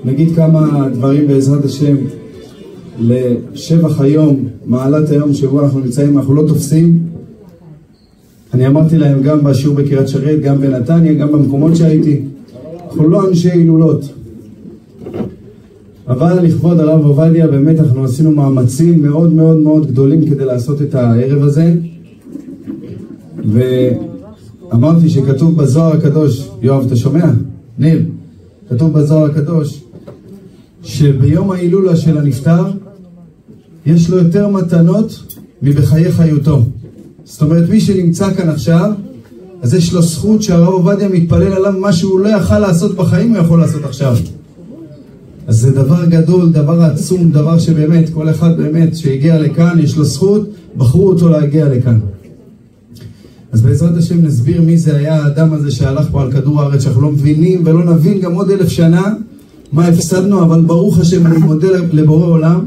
נגיד כמה דברים בעזרת השם לשבח היום, מעלת היום שבו אנחנו נמצאים, אנחנו לא תופסים. אני אמרתי להם גם בשיעור בקריית שרת, גם בנתניה, גם במקומות שהייתי, אנחנו לא אנשי הילולות. אבל לכבוד הרב עובדיה באמת אנחנו עשינו מאמצים מאוד מאוד מאוד גדולים כדי לעשות את הערב הזה. ואמרתי שכתוב בזוהר הקדוש, יואב אתה שומע? ניר, כתוב בזוהר הקדוש שביום ההילולה של הנפטר יש לו יותר מתנות מבחיי חיותו. זאת אומרת מי שנמצא כאן עכשיו אז יש לו זכות שהרב עובדיה מתפלל עליו מה שהוא לא יכל לעשות בחיים הוא יכול לעשות עכשיו. אז זה דבר גדול, דבר עצום, דבר שבאמת כל אחד באמת שהגיע לכאן יש לו זכות, בחרו אותו להגיע לכאן. אז בעזרת השם נסביר מי זה היה האדם הזה שהלך פה על כדור הארץ, שאנחנו לא מבינים ולא נבין גם עוד 1000 שנה מה הפסדנו, אבל ברוך השם אני מודה לבורא עולם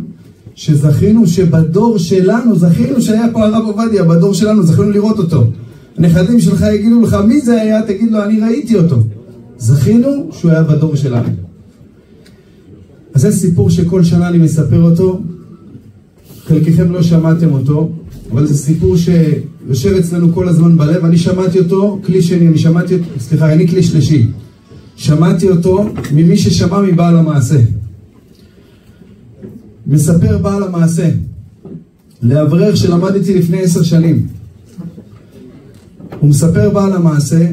שזכינו שבדור שלנו, זכינו שהיה פה הרב עובדיה, בדור שלנו זכינו לראות אותו. הנכדים שלך יגידו לך מי זה היה, תגיד לו אני ראיתי אותו. זכינו שהוא היה בדור שלנו. אז זה סיפור שכל שנה אני מספר אותו, חלקכם לא שמעתם אותו, אבל זה סיפור שיושב אצלנו כל הזמן בלב. אני שמעתי אותו, כלי שני, אני כלי שלישי. שמעתי אותו ממי ששמע מבעל המעשה. מספר בעל המעשה, לאברך שלמדתי לפני 10 שנים. הוא מספר בעל המעשה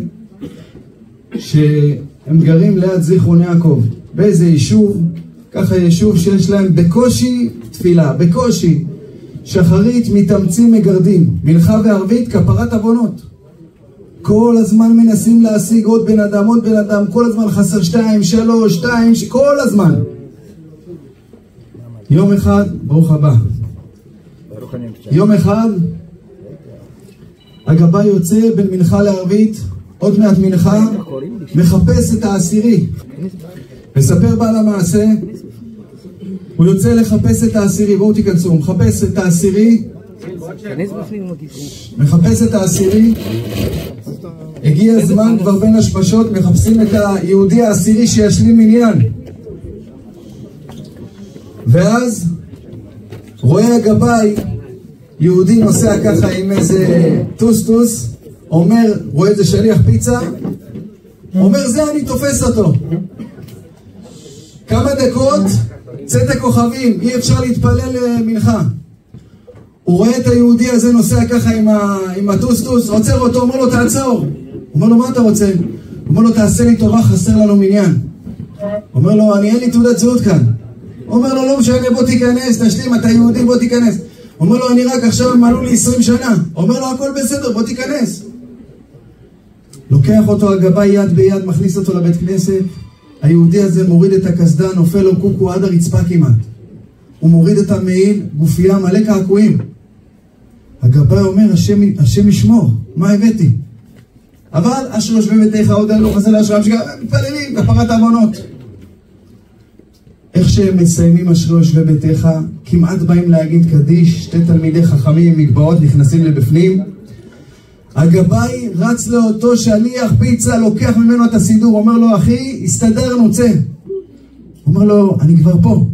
שהם גרים ליד זיכרון יעקב, באיזה יישוב, ככה יישוב שיש להם בקושי תפילה, בקושי. שחרית מתאמצים מגרדים, מנחה וערבית כפרת עוונות. כל הזמן מנסים להשיג עוד בן אדם, כל הזמן חסר 2, 3, 2, כל הזמן. יום אחד, ברוך הבא. יום אחד, הגבאי יוצא בין מנחה לערבית, עוד מעט מנחה, מחפש את העשירי. מספר בעל המעשה, הוא יוצא לחפש את העשירי, בואו תיכנסו, הוא מחפש את העשירי, מחפש את העשירי, הגיע הזמן כבר בין השפשות, מחפשים את היהודי העשירי שישלים מניין. ואז רואה הגבאי, יהודי נוסע ככה עם איזה טוסטוס, אומר, רואה איזה שליח פיצה, אומר זה אני תופס אותו. כמה דקות, צאת הכוכבים, אי אפשר להתפלל מנחה. הוא רואה את היהודי הזה נוסע ככה עם הטוסטוס, עוצר אותו, אומר לו תעצור. אומר לו מה אתה רוצה? אומר לו תעשה לי טובה, חסר לנו מניין. אומר לו אין לי תעודת זהות כאן. אומר לו לא משנה, בוא תיכנס, תשלים, אתה יהודי, בוא תיכנס. אומר לו אני רק עכשיו מלאו לי 20 שנה. אומר לו הכל בסדר, בוא תיכנס. לוקח אותו הגבאי יד ביד, מכניס אותו לבית כנסת. היהודי הזה מוריד את הקסדה, נופל לו קוקו עד הרצפה כמעט. הוא מוריד את המעיל, גופייה מלא קעקועים. הגבאי אומר, השם ישמור, מה הבאתי? אבל אשר יושבי ביתך עוד לא חסר לאשרם שגם מתפללים בפרת העוונות. איך שהם מסיימים אשר יושבי ביתך, כמעט באים להגיד קדיש, 2 תלמידי חכמים עם מגבעות נכנסים לבפנים. הגבאי רץ לאותו שליח פיצה, לוקח ממנו את הסידור, אומר לו אחי, הסתדרנו, צא. אומר לו אני כבר פה.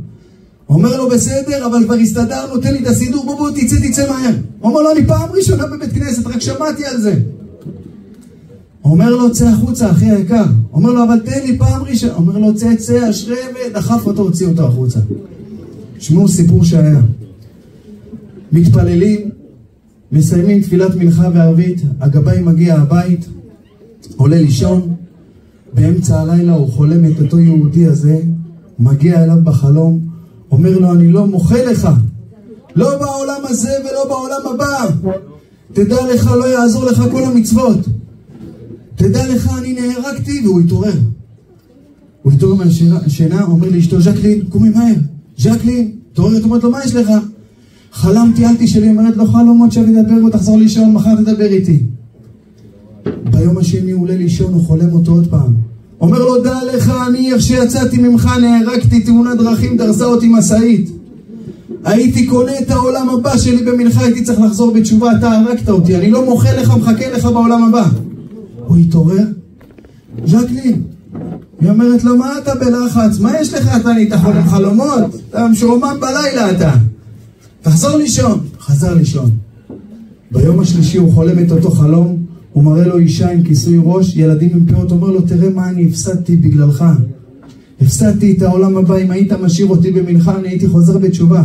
אומר לו בסדר, אבל כבר הסתדרנו, תן לי את הסידור, בוא תצא מהר. אומר לו אני פעם ראשונה בבית כנסת, רק שמעתי על זה. אומר לו צא החוצה אחי היקר. אומר לו אבל תן לי פעם ראשונה. אומר לו צא אשרי, ודחף אותו, הוציא אותו החוצה. שמעו סיפור שהיה. מתפללים, מסיימים תפילת מנחה וערבית, הגבאי מגיע הבית, עולה לישון, באמצע הלילה הוא חולם את אותו יהודי הזה, מגיע אליו בחלום, אומר לו אני לא מוחה לך, לא בעולם הזה ולא בעולם הבא, תדע לך לא יעזור לך כל המצוות, תדע לך אני נהרגתי. והוא התעורר, הוא התעורר מהשינה, אומר לאשתו ז'קלין קומי מהר, ז'קלין תעוררת, אומרת לו מה יש לך? חלמתי אלתי שלי, אומרת לו חלומות שאני אדבר בו, תחזור לישון, מחר תדבר איתי. ביום השני הוא עולה לישון, הוא חולם אותו עוד פעם. אומר לו דע לך אני איך שיצאתי ממך נהרגתי, תאונת דרכים דרסה אותי משאית. הייתי קונה את העולם הבא שלי במנחה, הייתי צריך לחזור בתשובה, אתה הרגת אותי, אני לא מוחה לך, מחכה לך בעולם הבא. הוא התעורר, ז'קלין, היא אומרת לו, מה אתה בלחץ? מה יש לך? אתה נהיית חולם חלומות? אתה משועמם בלילה אתה. תחזור לישון. חזר לישון. ביום השלישי הוא חולם את אותו חלום, הוא מראה לו אישה עם כיסוי ראש, ילדים עם פאות, אומר לו, תראה מה אני הפסדתי בגללך. הפסדתי את העולם הבא, אם היית משאיר אותי במנחה, אני הייתי חוזר בתשובה.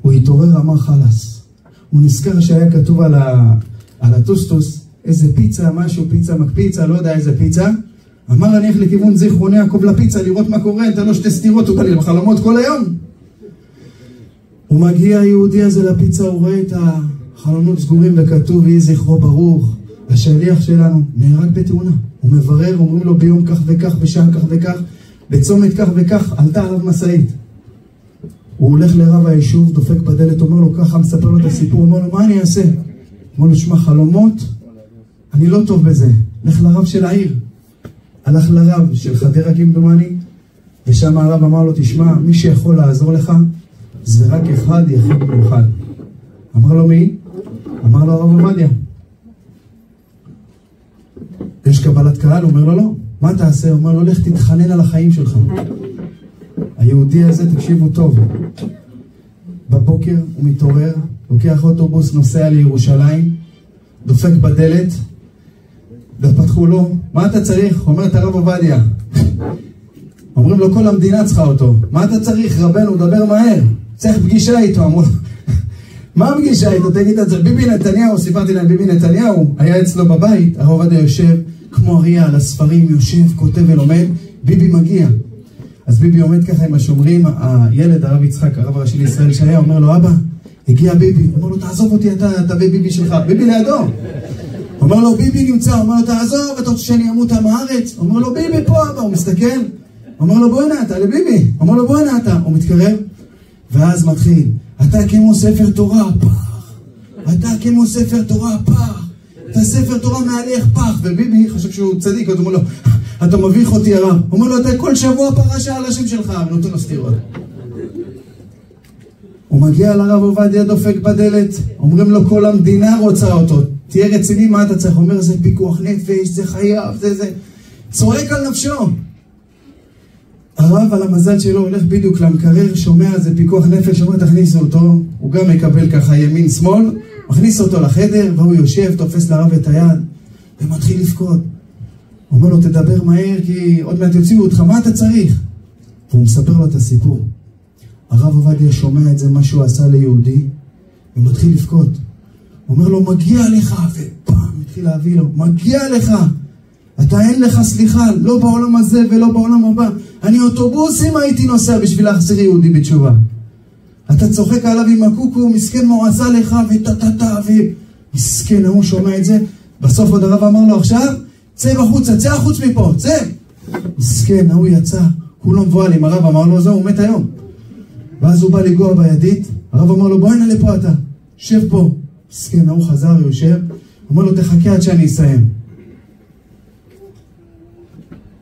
הוא התעורר, אמר חלס. הוא נזכר שהיה כתוב על הטוסטוס, איזה פיצה, משהו, פיצה מקפיצה, לא יודע איזה פיצה. אמר, אני הולך לכיוון זיכרוני יעקב לפיצה, לראות מה קורה, אתה לא שתי סתירות, הוא בא לי בחלומות כל היום. הוא מגיע היהודי הזה לפיצה, הוא רואה את החלונות סגורים וכתוב, יהי זכרו ברוך, השליח שלנו נהרג בתאונה. הוא מברר, אומרים לו ביום כך וכך, בשעה כך וכך, בצומת כך וכך, עלתה עליו משאית. הוא הולך לרב היישוב, דופק בדלת, אומר לו ככה, מספר לו את הסיפור, אומר לו, מה אני אעשה? אומר לו, שמע, חלומות, אני לא טוב בזה, לך לרב של העיר. הלך לרב של חדרה כמדומני, ושם הרב אמר לו, תשמע, מי שיכול לעזור לך, זה רק אחד יחיד מיוחד. אמר לו, מי? אמר לו, הרב עובדיה. יש קבלת קהל? אומר לו, לא. מה תעשה? אומר לו, לך תתחנן על החיים שלך. היהודי הזה, תקשיבו טוב, בבוקר הוא מתעורר, לוקח אוטובוס, נוסע לירושלים, דופק בדלת, ופתחו לו, מה אתה צריך? אומר את הרב עובדיה. אומרים לו, כל המדינה צריכה אותו. מה אתה צריך? רבנו, דבר מהר. צריך פגישה איתו. אמרו, מה הפגישה איתו? תגיד את זה. ביבי נתניהו, סיפרתי להם, ביבי נתניהו היה אצלו בבית, הרב עובדיה יושב כמו אריה על הספרים, יושב, כותב ולומד, ביבי מגיע. אז ביבי עומד ככה עם השומרים, הילד, הרב יצחק, הרב הראשי לישראל שהיה, אומר לו, אבא, הגיע ביבי. אומר לו, תעזוב אותי, אתה וביבי שלך. ביבי לידו. אומר לו, ביבי נמצא. אומר לו, תעזוב, אתה רוצה שאני אמות עם הארץ? אומר לו, ביבי פה, אבא. הוא מסתכל. אומר לו, בוא הנה אתה, לביבי. אומר לו, בוא הנה אתה. הוא מתקרב, ואז מתחיל, אתה כמו ספר תורה, פח. אתה כמו ספר תורה, פח. אתה ספר תורה מעליך, פח. וביבי חשב שהוא צדיק, הוא אומר לו, אתה מביך אותי הרב. הוא אומר לו, אתה כל שבוע פרשה על השם שלך. נותן לו סתירות. הוא מגיע לרב עובדיה, דופק בדלת, אומרים לו, כל המדינה רוצה אותו. תהיה רציני, מה אתה צריך? אומר, זה פיקוח נפש, זה חייב, זה. צועק על נפשו. הרב על המזל שלו הולך בדיוק למקרר, שומע, זה פיקוח נפש, אומר, תכניסו אותו. הוא גם מקבל ככה ימין שמאל, מכניס אותו לחדר, והוא יושב, תופס לרב את היד, ומתחיל לפקוד. אומר לו, תדבר מהר, כי עוד מעט יוציאו אותך, מה אתה צריך? והוא מספר לו את הסיפור. הרב עובדיה שומע את זה, מה שהוא עשה ליהודי, ומתחיל לפקוד. הוא אומר לו, מגיע לך, ופעם התחיל להביא לו, מגיע לך, אתה אין לך סליחה, לא בעולם הזה ולא בעולם הבא. אני אוטובוסים הייתי נוסע בשביל להחזיר יהודי בתשובה. אתה צוחק עליו עם הקוקו, מסכן מה הוא עשה לך, וטטטה, ומסכן, הוא שומע את זה. בסוף עוד הרב אמר לו, עכשיו, צא בחוצה, צא החוץ מפה, צא. מסכן, הוא יצא, כולו מבועלים. הרב אמר לו, זהו, הוא מת היום. ואז הוא בא לגוע בידית, הרב אמר לו, בוא הנה לפה אתה, שב פה. מסכן, הוא חזר, יושב, אומר לו, תחכה עד שאני אסיים.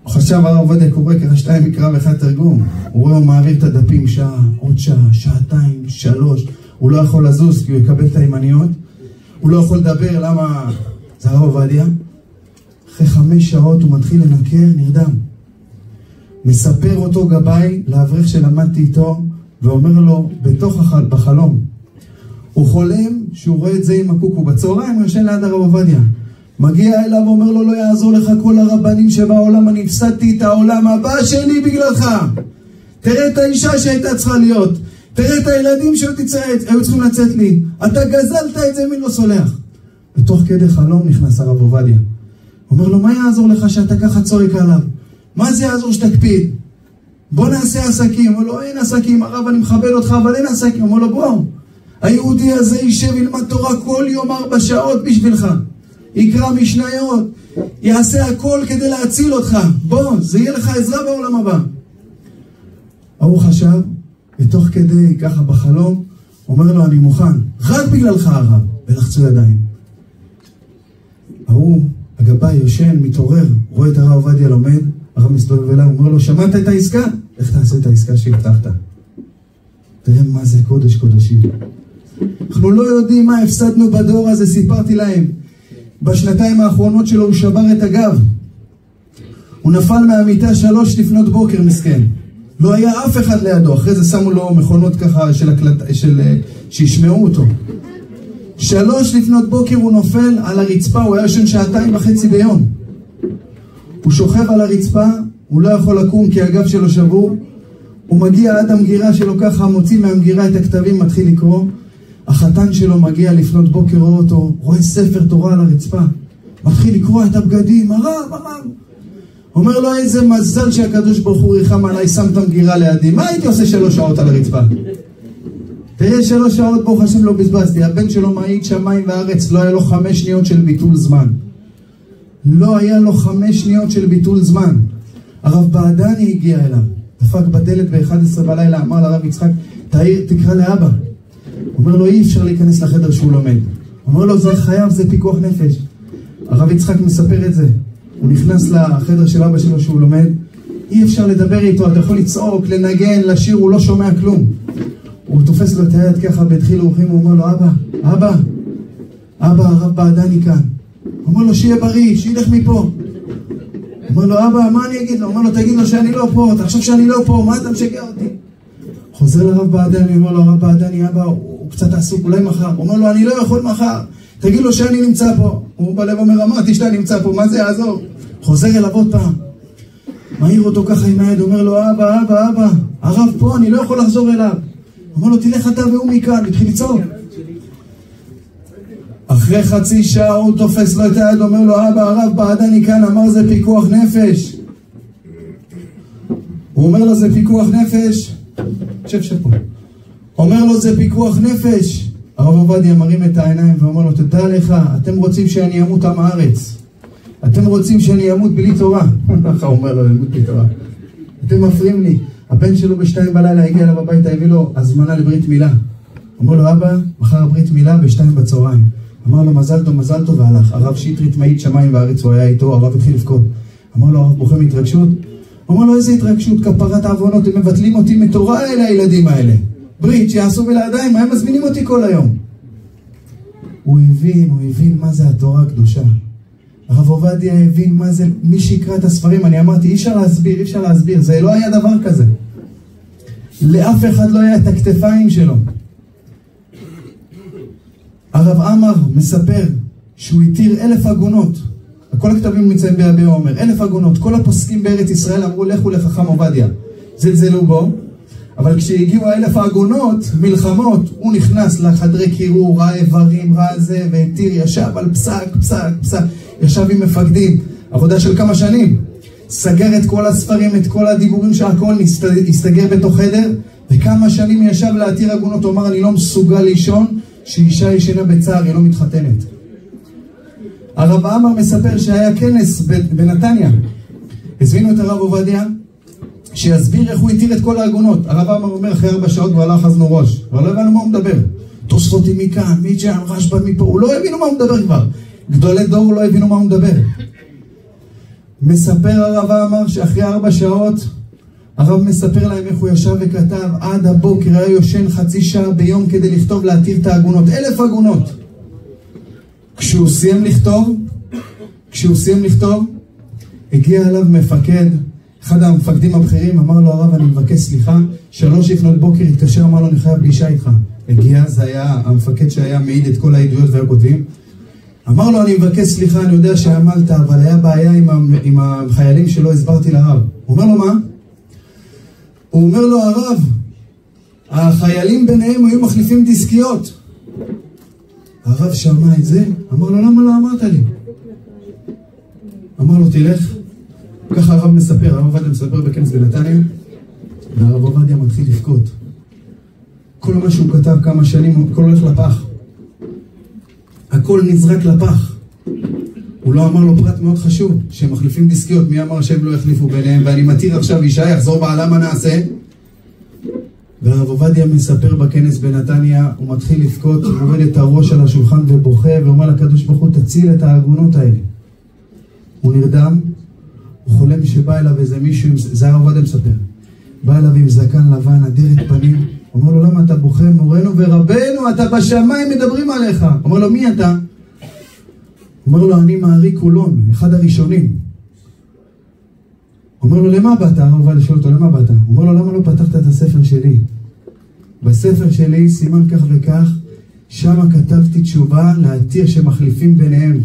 עכשיו הרב עובדיה קורא ככה 2 מקרא ו1 תרגום. הוא רואה, הוא מעביר את הדפים שעה, עוד שעה, שעתיים, 3. הוא לא יכול לזוז כי הוא יקבל את הימניות. הוא לא יכול לדבר, למה? זה הרב עובדיה. אחרי 5 שעות הוא מתחיל לנקר, נרדם. מספר אותו גבאי לאברך שלמדתי איתו, ואומר לו, בחלום, הוא חולם שהוא רואה את זה עם הקוקו בצהריים, הוא ישן ליד הרב עובדיה. מגיע אליו ואומר לו, לא יעזור לך כל הרבנים שבעולם, אני הפסדתי את העולם הבא שלי בגללך. תראה את האישה שהייתה צריכה להיות, תראה את הילדים שהיו צריכים לצאת לי, אתה גזלת את זה, מי לא סולח. בתוך כדי חלום נכנס הרב עובדיה. אומר לו, מה יעזור לך שאתה ככה צועק עליו? מה זה יעזור שתקפיד? בוא נעשה עסקים. אומר לו, אין עסקים, הרב, אני מכבד אותך, אבל אין עסקים. אומר לו, בוא, היהודי הזה יישב ילמד תורה כל יום 4 שעות בשבילך, יקרא משניות, יעשה הכל כדי להציל אותך. בוא, זה יהיה לך עזרה בעולם הבא. הוא חשב, ותוך כדי ככה בחלום, אומר לו, אני מוכן, רק בגללך הרב, ולחצו ידיים. הגבאי יושן, מתעורר, רואה את הרב עובדיה לומד, הרב מסתובב אליו, אומר לו, שמעת את העסקה? איך תעשה את העסקה שהבטחת? תראה מה זה קודש קודשים. אנחנו לא יודעים מה הפסדנו בדור הזה, סיפרתי להם. בשנתיים האחרונות שלו הוא שבר את הגב. הוא נפל מהמיטה 3 לפנות בוקר, מסכן. לא היה אף אחד לידו. אחרי זה שמו לו מכונות ככה שישמעו אותו. 3 לפנות בוקר הוא נופל על הרצפה, הוא היה ישן 2.5 ביום. הוא שוכב על הרצפה, הוא לא יכול לקום כי הגב שלו שבור. הוא מגיע עד המגירה שלו ככה, מוציא מהמגירה את הכתבים, מתחיל לקרוא. החתן שלו מגיע לפנות בוקר, רואה אותו, רואה ספר תורה על הרצפה. מתחיל לקרוא את הבגדים, הרב. אומר לו, איזה מזל שהקדוש ברוך הוא ריחם עליי, שם את המגירה לידי. מה הייתי עושה 3 שעות על הרצפה? תראה, 3 שעות ברוך השם לא בזבזתי. הבן שלו מעיד שמיים וארץ, לא היה לו 5 שניות של ביטול זמן. לא היה לו 5 שניות של ביטול זמן. הרב בעדני הגיע אליו, דפק בדלת ב-11 בלילה, אמר לרב יצחק, תקרא לאבא. אומר לו, אי אפשר להיכנס לחדר שהוא לומד. אומר לו, זה חייב, זה פיקוח נפש. הרב יצחק מספר את זה. הוא נכנס לחדר של אבא שלו שהוא לומד, אי אפשר לדבר איתו, אתה יכול לצעוק, לנגן, לשיר, הוא לא שומע כלום. הוא תופס לו את היד ככה בדחיל אורחים, הוא אומר לו, אבא, הרב בעדני כאן. הוא אומר לו, שיהיה בריא, שילך מפה. הוא אומר לו, אבא, מה אני אגיד לו? הוא אומר לו, תגיד לו שאני לא פה, אתה חושב שאני לא פה, מה אתה משגע אותי? חוזר לרב בעדני, הוא אומר לו, הרב בעדני, אבא, הוא קצת עסוק, אולי מחר. הוא אומר לו, אני לא יכול מחר, תגיד לו שאני נמצא פה. הוא בלב אומר, אמרתי שאתה נמצא פה, מה זה יעזור? חוזר אליו עוד פעם, מעיר אותו ככה עם היד, אומר לו, אבא, הרב פה, אני לא יכול לחזור אליו. אומר לו, תלך אתה והוא מכאן, התחיל לצעוק. אחרי חצי שעה הוא תופס לו את היד, אומר לו, אבא, הרב בעדני כאן, אמר זה פיקוח נפש. הוא אומר לו, זה פיקוח נפש. שב פה. אומר לו, זה פיקוח נפש. הרב עובדיה מרים את העיניים ואומר לו, תדע לך, אתם רוצים שאני אמות עם הארץ. אתם רוצים שאני אמות בלי תורה. ככה אומר לו, אמות בלי תורה. אתם מפריעים לי. הבן שלו ב2 בלילה הגיע אליו הביתה, הביא לו הזמנה לברית מילה. אומר לו, אבא, מחר הברית מילה ב2 בצהריים. אמר לו, מזל טוב, והלך. הרב שטרית מעיד שמיים וארץ, הוא היה איתו, הרב התחיל לבכות. אמר לו, הרב בוכה מהתרגשות. אמר לו, איזה התרגשות, כפרת העוונות, הם מבטלים אותי מתורה אלה הילדים האלה. ברית שיעשו בלעדיים, הם מזמינים אותי כל היום. הוא הבין מה זה התורה הקדושה. הרב עובדיה הבין מה זה, מי שיקרא את הספרים, אני אמרתי, אי אפשר להסביר, זה לא היה דבר כזה. לאף אחד לא היה את הכתפיים שלו. הרב עמר מספר שהוא התיר 1,000 עגונות. כל הכתבים נמצאים ביבי עומר, 1,000 עגונות. כל הפוסקים בארץ ישראל אמרו, לכו לחכם עובדיה. זלזלו בו. אבל כשהגיעו 1,000 העגונות, מלחמות, הוא נכנס לחדרי קירור, ראה איברים, ראה זה, והתיר, ישב על פסק, ישב עם מפקדים, עבודה של כמה שנים, סגר את כל הספרים, את כל הדיבורים שהכל, הסתגר בתוך חדר, וכמה שנים ישב להתיר עגונות, הוא אמר, אני לא מסוגל לישון, שאישה ישנה בצער, היא לא מתחתנת. הרב עמר מספר שהיה כנס בנתניה, הזמינו את הרב עובדיה, שיסביר איך הוא התיר את כל העגונות. הרב עמר אומר, אחרי 4 שעות הוא הלך אזנו ראש, אבל לא הבנו מה הוא מדבר. תוספות מכאן, משם, רשב"א מפה, הוא לא הבינו מה הוא מדבר כבר. גדולי דור לא הבינו מה הוא מדבר. מספר הרב עמר שאחרי 4 שעות, הרב מספר להם איך הוא ישב וכתב, עד הבוקר היה יושן חצי שעה ביום כדי לכתוב, להתיר את העגונות, 1,000 עגונות. כשהוא סיים לכתוב, הגיע אליו מפקד, אחד המפקדים הבכירים, אמר לו, הרב, אני מבקש סליחה, 3 לפנות בוקר התקשר, אמר לו, אני חייב פגישה איתך. הגיע, זה היה המפקד שהיה מעיד את כל העדויות והכותבים. אמר לו, אני מבקש סליחה, אני יודע שעמלת, אבל היה בעיה עם החיילים שלא הסברתי לרב. הוא אומר לו, מה? הוא אומר לו, הרב, החיילים ביניהם היו מחליפים דיסקיות. הרב שמע את זה, אמר לו, למה לא אמרת לי? אמר לו, תלך. ככה הרב מספר, הרב עובדיה מספר בכנס בנתניה, והרב עובדיה מתחיל לבכות. כל מה שהוא כתב כמה שנים, הכל הולך לפח. הכל נזרק לפח. הוא לא אמר לו פרט מאוד חשוב, שהם מחליפים דיסקיות, מי אמר שהם לא יחליפו ביניהם, ואני מתיר עכשיו אישה, יחזור בעלה, מה נעשה? והרב עובדיה מספר בכנס בנתניה, הוא מתחיל לבכות, הוא עומד את הראש על השולחן ובוכה, ואומר לקדוש ברוך הוא, תציל את העגונות האלה. הוא נרדם, הוא חולם שבא אליו איזה מישהו, זה הרב עובדיה מספר, בא אליו עם זקן לבן, אדרת פנים, אומר לו, למה אתה בוכה? מורנו ורבנו, אתה בשמיים מדברים עליך. אומר לו, מי אתה? אומר לו, אני מארי קולון, אחד הראשונים. אומר לו, למה באת? הרב עובדיה שואל אותו, למה באת? הוא אומר לו, למה לא פתחת את הספר שלי? בספר שלי, סימן כך וכך, שם כתבתי תשובה להתיר שמחליפים ביניהם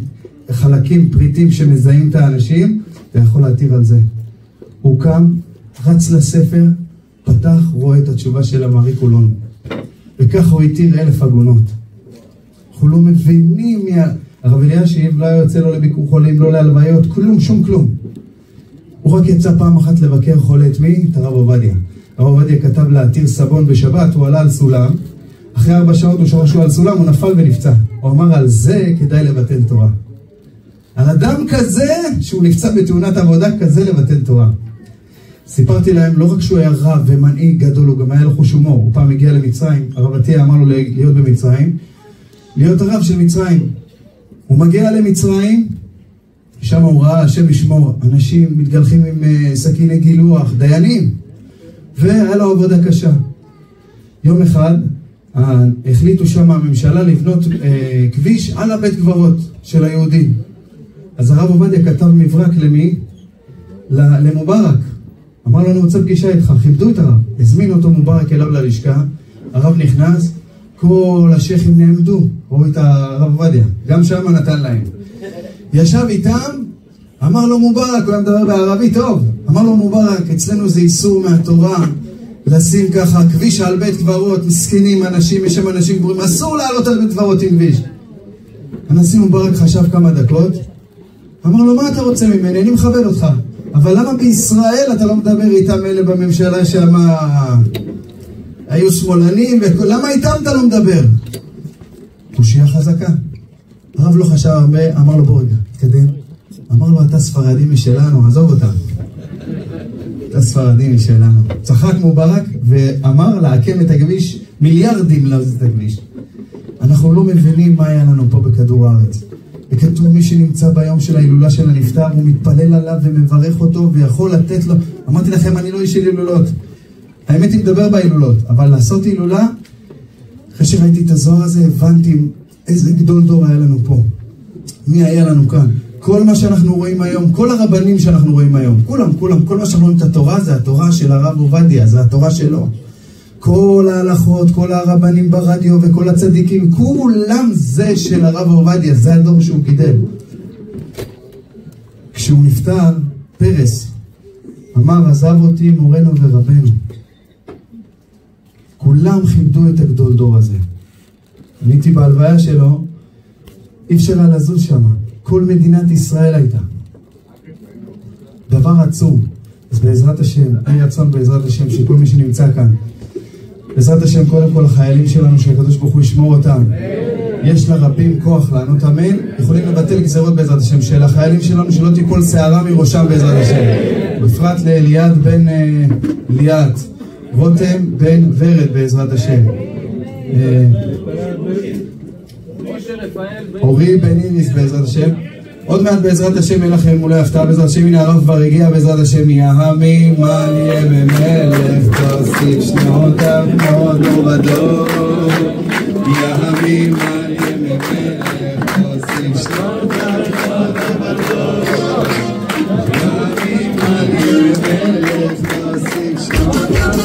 חלקים, פריטים שמזהים את האנשים, ויכול להתיר על זה. הוא קם, רץ לספר, פתח, רואה את התשובה של המרי קולון. וכך הוא התיר 1000 עגונות. אנחנו לא מבינים הרב אלישיב לא היה יוצא לו לביקור חולים, לא להלוויות, כלום, שום כלום. הוא רק יצא פעם אחת לבקר חולה את מי? את הרב עובדיה. הרב עובדיה כתב להתיר סבון בשבת, הוא עלה על סולם, אחרי 4 שעות הוא שורש לו על סולם, הוא נפל ונפצע. הוא אמר על זה כדאי לבטל תורה. על אדם כזה, שהוא נפצע בתאונת עבודה, כזה לבטל תורה. סיפרתי להם, לא רק שהוא היה רב ומנהיג גדול, הוא גם היה לו חוש הומור. הוא פעם הגיע למצרים, הרב עטיה אמר לו להיות במצרים, להיות הרב של מצרים. הוא מגיע למצרים, שם הוא ראה, השם ישמור, אנשים מתגלחים עם סכיני גילוח, דיינים, והיה לו עבודה קשה. יום אחד, החליטו שם הממשלה לבנות כביש על הבית קברות של היהודים. אז הרב עובדיה כתב מברק למי? למובארק. אמר לו, אני רוצה פגישה איתך, כיבדו את הרב. הזמין אותו מובארק אליו ללשכה, הרב נכנס, כל השייכים נעמדו, ראו את הרב עובדיה, גם שם נתן להם. ישב איתם, אמר לו מובארק, הוא היה מדבר בערבי טוב, אמר לו מובארק, אצלנו זה איסור מהתורה, לשים ככה כביש על בית קברות, מסכנים אנשים, יש שם אנשים גבורים, אסור לעלות על בית קברות עם כביש. הנשיא מובארק חשב כמה דקות, אמר לו, מה אתה רוצה ממני? אני מכבד אותך. אבל למה בישראל אתה לא מדבר איתם אלה בממשלה שמה היו שמאלנים, למה איתם אתה לא מדבר? קושיה חזקה. הרב לא חשב הרבה, אמר לו, בוא רגע, תקדם. אמר לו, אתה ספרדי משלנו, עזוב אותם. אתה ספרדי משלנו. צחק מובארק ואמר להקם את הכביש, מיליארדים להזיז את הכביש. אנחנו לא מבינים מה היה לנו פה בכדור הארץ. וכתוב מי שנמצא ביום של ההילולה של הנפטר, הוא מתפלל עליו ומברך אותו ויכול לתת לו. אמרתי לכם, אני לא איש של הילולות. האמת היא מדבר בהילולות, אבל לעשות הילולה, אחרי שראיתי את הזוהר הזה, הבנתי איזה גדול דור היה לנו פה. מי היה לנו כאן? כל מה שאנחנו רואים היום, כל הרבנים שאנחנו רואים היום, כולם, כל מה שאנחנו רואים את התורה, זה התורה של הרב עובדיה, זה התורה שלו. כל ההלכות, כל הרבנים ברדיו וכל הצדיקים, כולם זה של הרב עובדיה, זה הדור שהוא גידל. כשהוא נפטר, פרס אמר, עזב אותי מורנו ורבנו. כולם כיבדו את הגדול דור הזה. אני הייתי בהלוויה שלו, אי אפשר לזוז שם. כל מדינת ישראל הייתה. דבר עצום. אז בעזרת השם, אני רצון בעזרת השם, שכל מי שנמצא כאן, בעזרת השם, קודם כל החיילים שלנו, שהקדוש ברוך הוא ישמור אותם. יש לרבים כוח לענות אמן. יכולים לבטל גזרות בעזרת השם של החיילים שלנו, שלא תיפול שערה מראשם בעזרת השם. בפרט לאליעד בן ליאת, רותם בן ורד בעזרת השם. אורי בן איריס בעזרת השם. עוד מעט בעזרת השם יהיה לכם אולי הפתעה בעזרת השם. הנה הרב כבר הגיע בעזרת השם. יהמי מליה ממלך תוסיף שנותיו מאוד ובדור. יהמי מליה ממלך תוסיף שנותיו מאוד ובדור. יהמי מליה ממלך תוסיף שנותיו.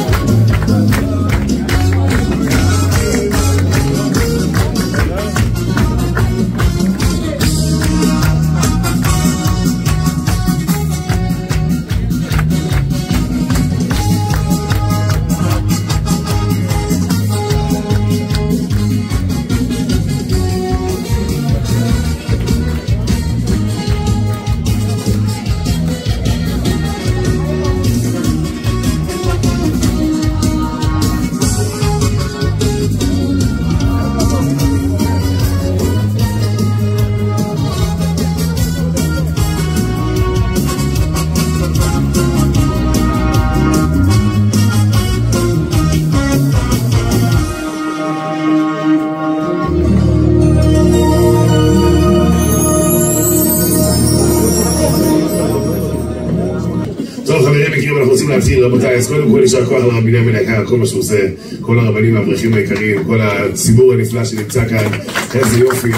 רבותיי, אז קודם כל יישר כוח לרב בנימין היקר, כל מה שהוא עושה, כל הרבנים והאברכים היקרים, כל הציבור הנפלא שנמצא כאן, איזה יופי,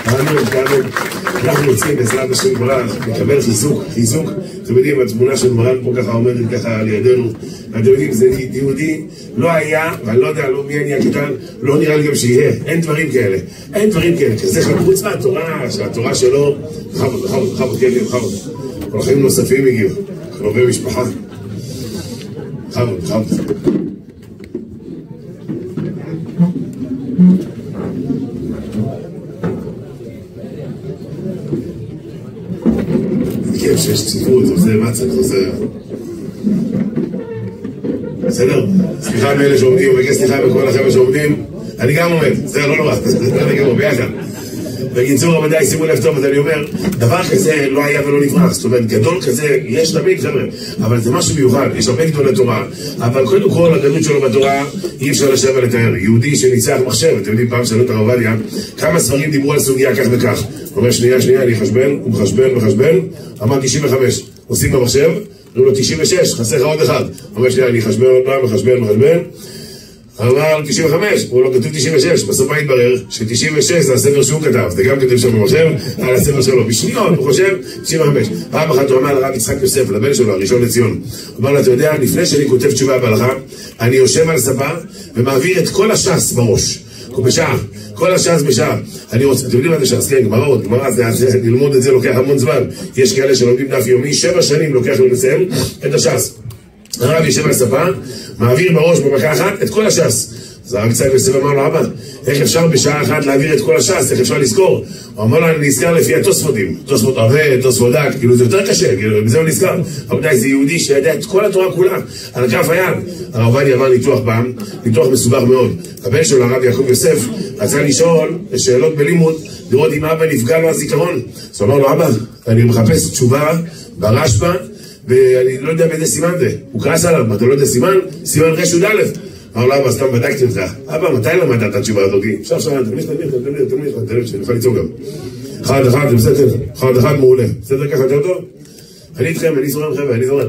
תענוג. אנחנו רוצים בעזרת השם גדולה לקבל חיזוק. אתם יודעים, התמונה של מרן פה ככה עומדת ככה לידינו, ואתם יודעים, זה יהודי לא היה, ואני לא יודע, לא מי אני הקטן, לא נראה לי גם שיהיה, אין דברים כאלה, כזה חוץ מהתורה, שהתורה שלו, בכבוד, כן, כל החיים נוספים הגיעו, קרובי משפחה, בכבוד. כיף שיש ציפות, זה מצב, זה בסדר? סליחה מאלה שעומדים, ובקש סליחה בכל החבר'ה שעומדים, אני גם עומד, זה לא נורא, אני גם עומד ביחד. בקיצור, רבותיי, שימו לב טוב, אז אני אומר, דבר כזה לא היה ולא נברח, זאת אומרת, גדול כזה, יש תמיד חבר'ה, אבל זה משהו מיוחד, יש הרבה גדולי תורה, אבל קודם כל, הגדלות שלו בתורה, אי אפשר לשב ולתאר. יהודי שניצח מחשב, אתם יודעים, פעם שאלו את הרב עובדיה, כמה ספרים דיברו על סוגיה כך וכך. הוא אומר, שנייה, אני חשבן, הוא מחשבן, אמר 95, עושים במחשב, אמרו לו 96, חסר לך עוד אחד. הוא אומר, שנייה, אני חשבן עוד פעם, מחשבן, אמר 95, הוא לא כתוב 96, בסוף מה התברר ש-96 זה הספר שהוא כתב, זה גם כתוב שם במחשב על הספר שלו, בשניות הוא חושב 95. פעם אחת הוא אמר לרב יצחק יוסף, לבן שלו, הראשון לציון, הוא אמר לו, אתה יודע, לפני שאני כותב תשובה בהלכה, אני יושב על הספה ומעביר את כל הש"ס בראש, בשעה, כל הש"ס בשעה. אני רוצה, אתם יודעים מה זה ש"ס, כן, גמרא, ללמוד את זה לוקח המון זמן, יש כאלה שלומדים דף יומי, 7 שנים לוקח לסיים את הש"ס. הרב יושב על הספה, מעביר בראש במכה אחת את כל הש"ס. אז הרב יצחק יוסף אמר לו, אבא, איך אפשר בשעה אחת להעביר את כל הש"ס, איך אפשר לזכור? הוא אמר לו, אני נזכר לפי התוספותים, תוספות ערב, תוספות דק, כאילו זה יותר קשה, כאילו בזה הוא נזכר. רבותיי, זה יהודי שידע את כל התורה כולה, על כף היד. הרב עובדיה אמר ניתוח פעם, ניתוח מסובך מאוד. הבן שלו, הרב יעקב יוסף, רצה לשאול שאלות בלימוד, לראות אם אבא נפגע לו הזיכרון. אז הוא אמר לו, אבא, אני מחפש תשובה ברשב"א, ואני לא יודע באיזה סימן זה. הוא כעס עליו, אתה לא יודע סימן? סימן רש י"א. אמר לו, אבא, סתם בדקתי אותך. אבא, מתי למדת את התשובה הזאת? אפשר תלמיד, שנוכל ליצור גם. אחד, זה בסדר. אחד מעולה. בסדר ככה יותר טוב? אני איתכם, אני זורם חבר'ה, אני זורם.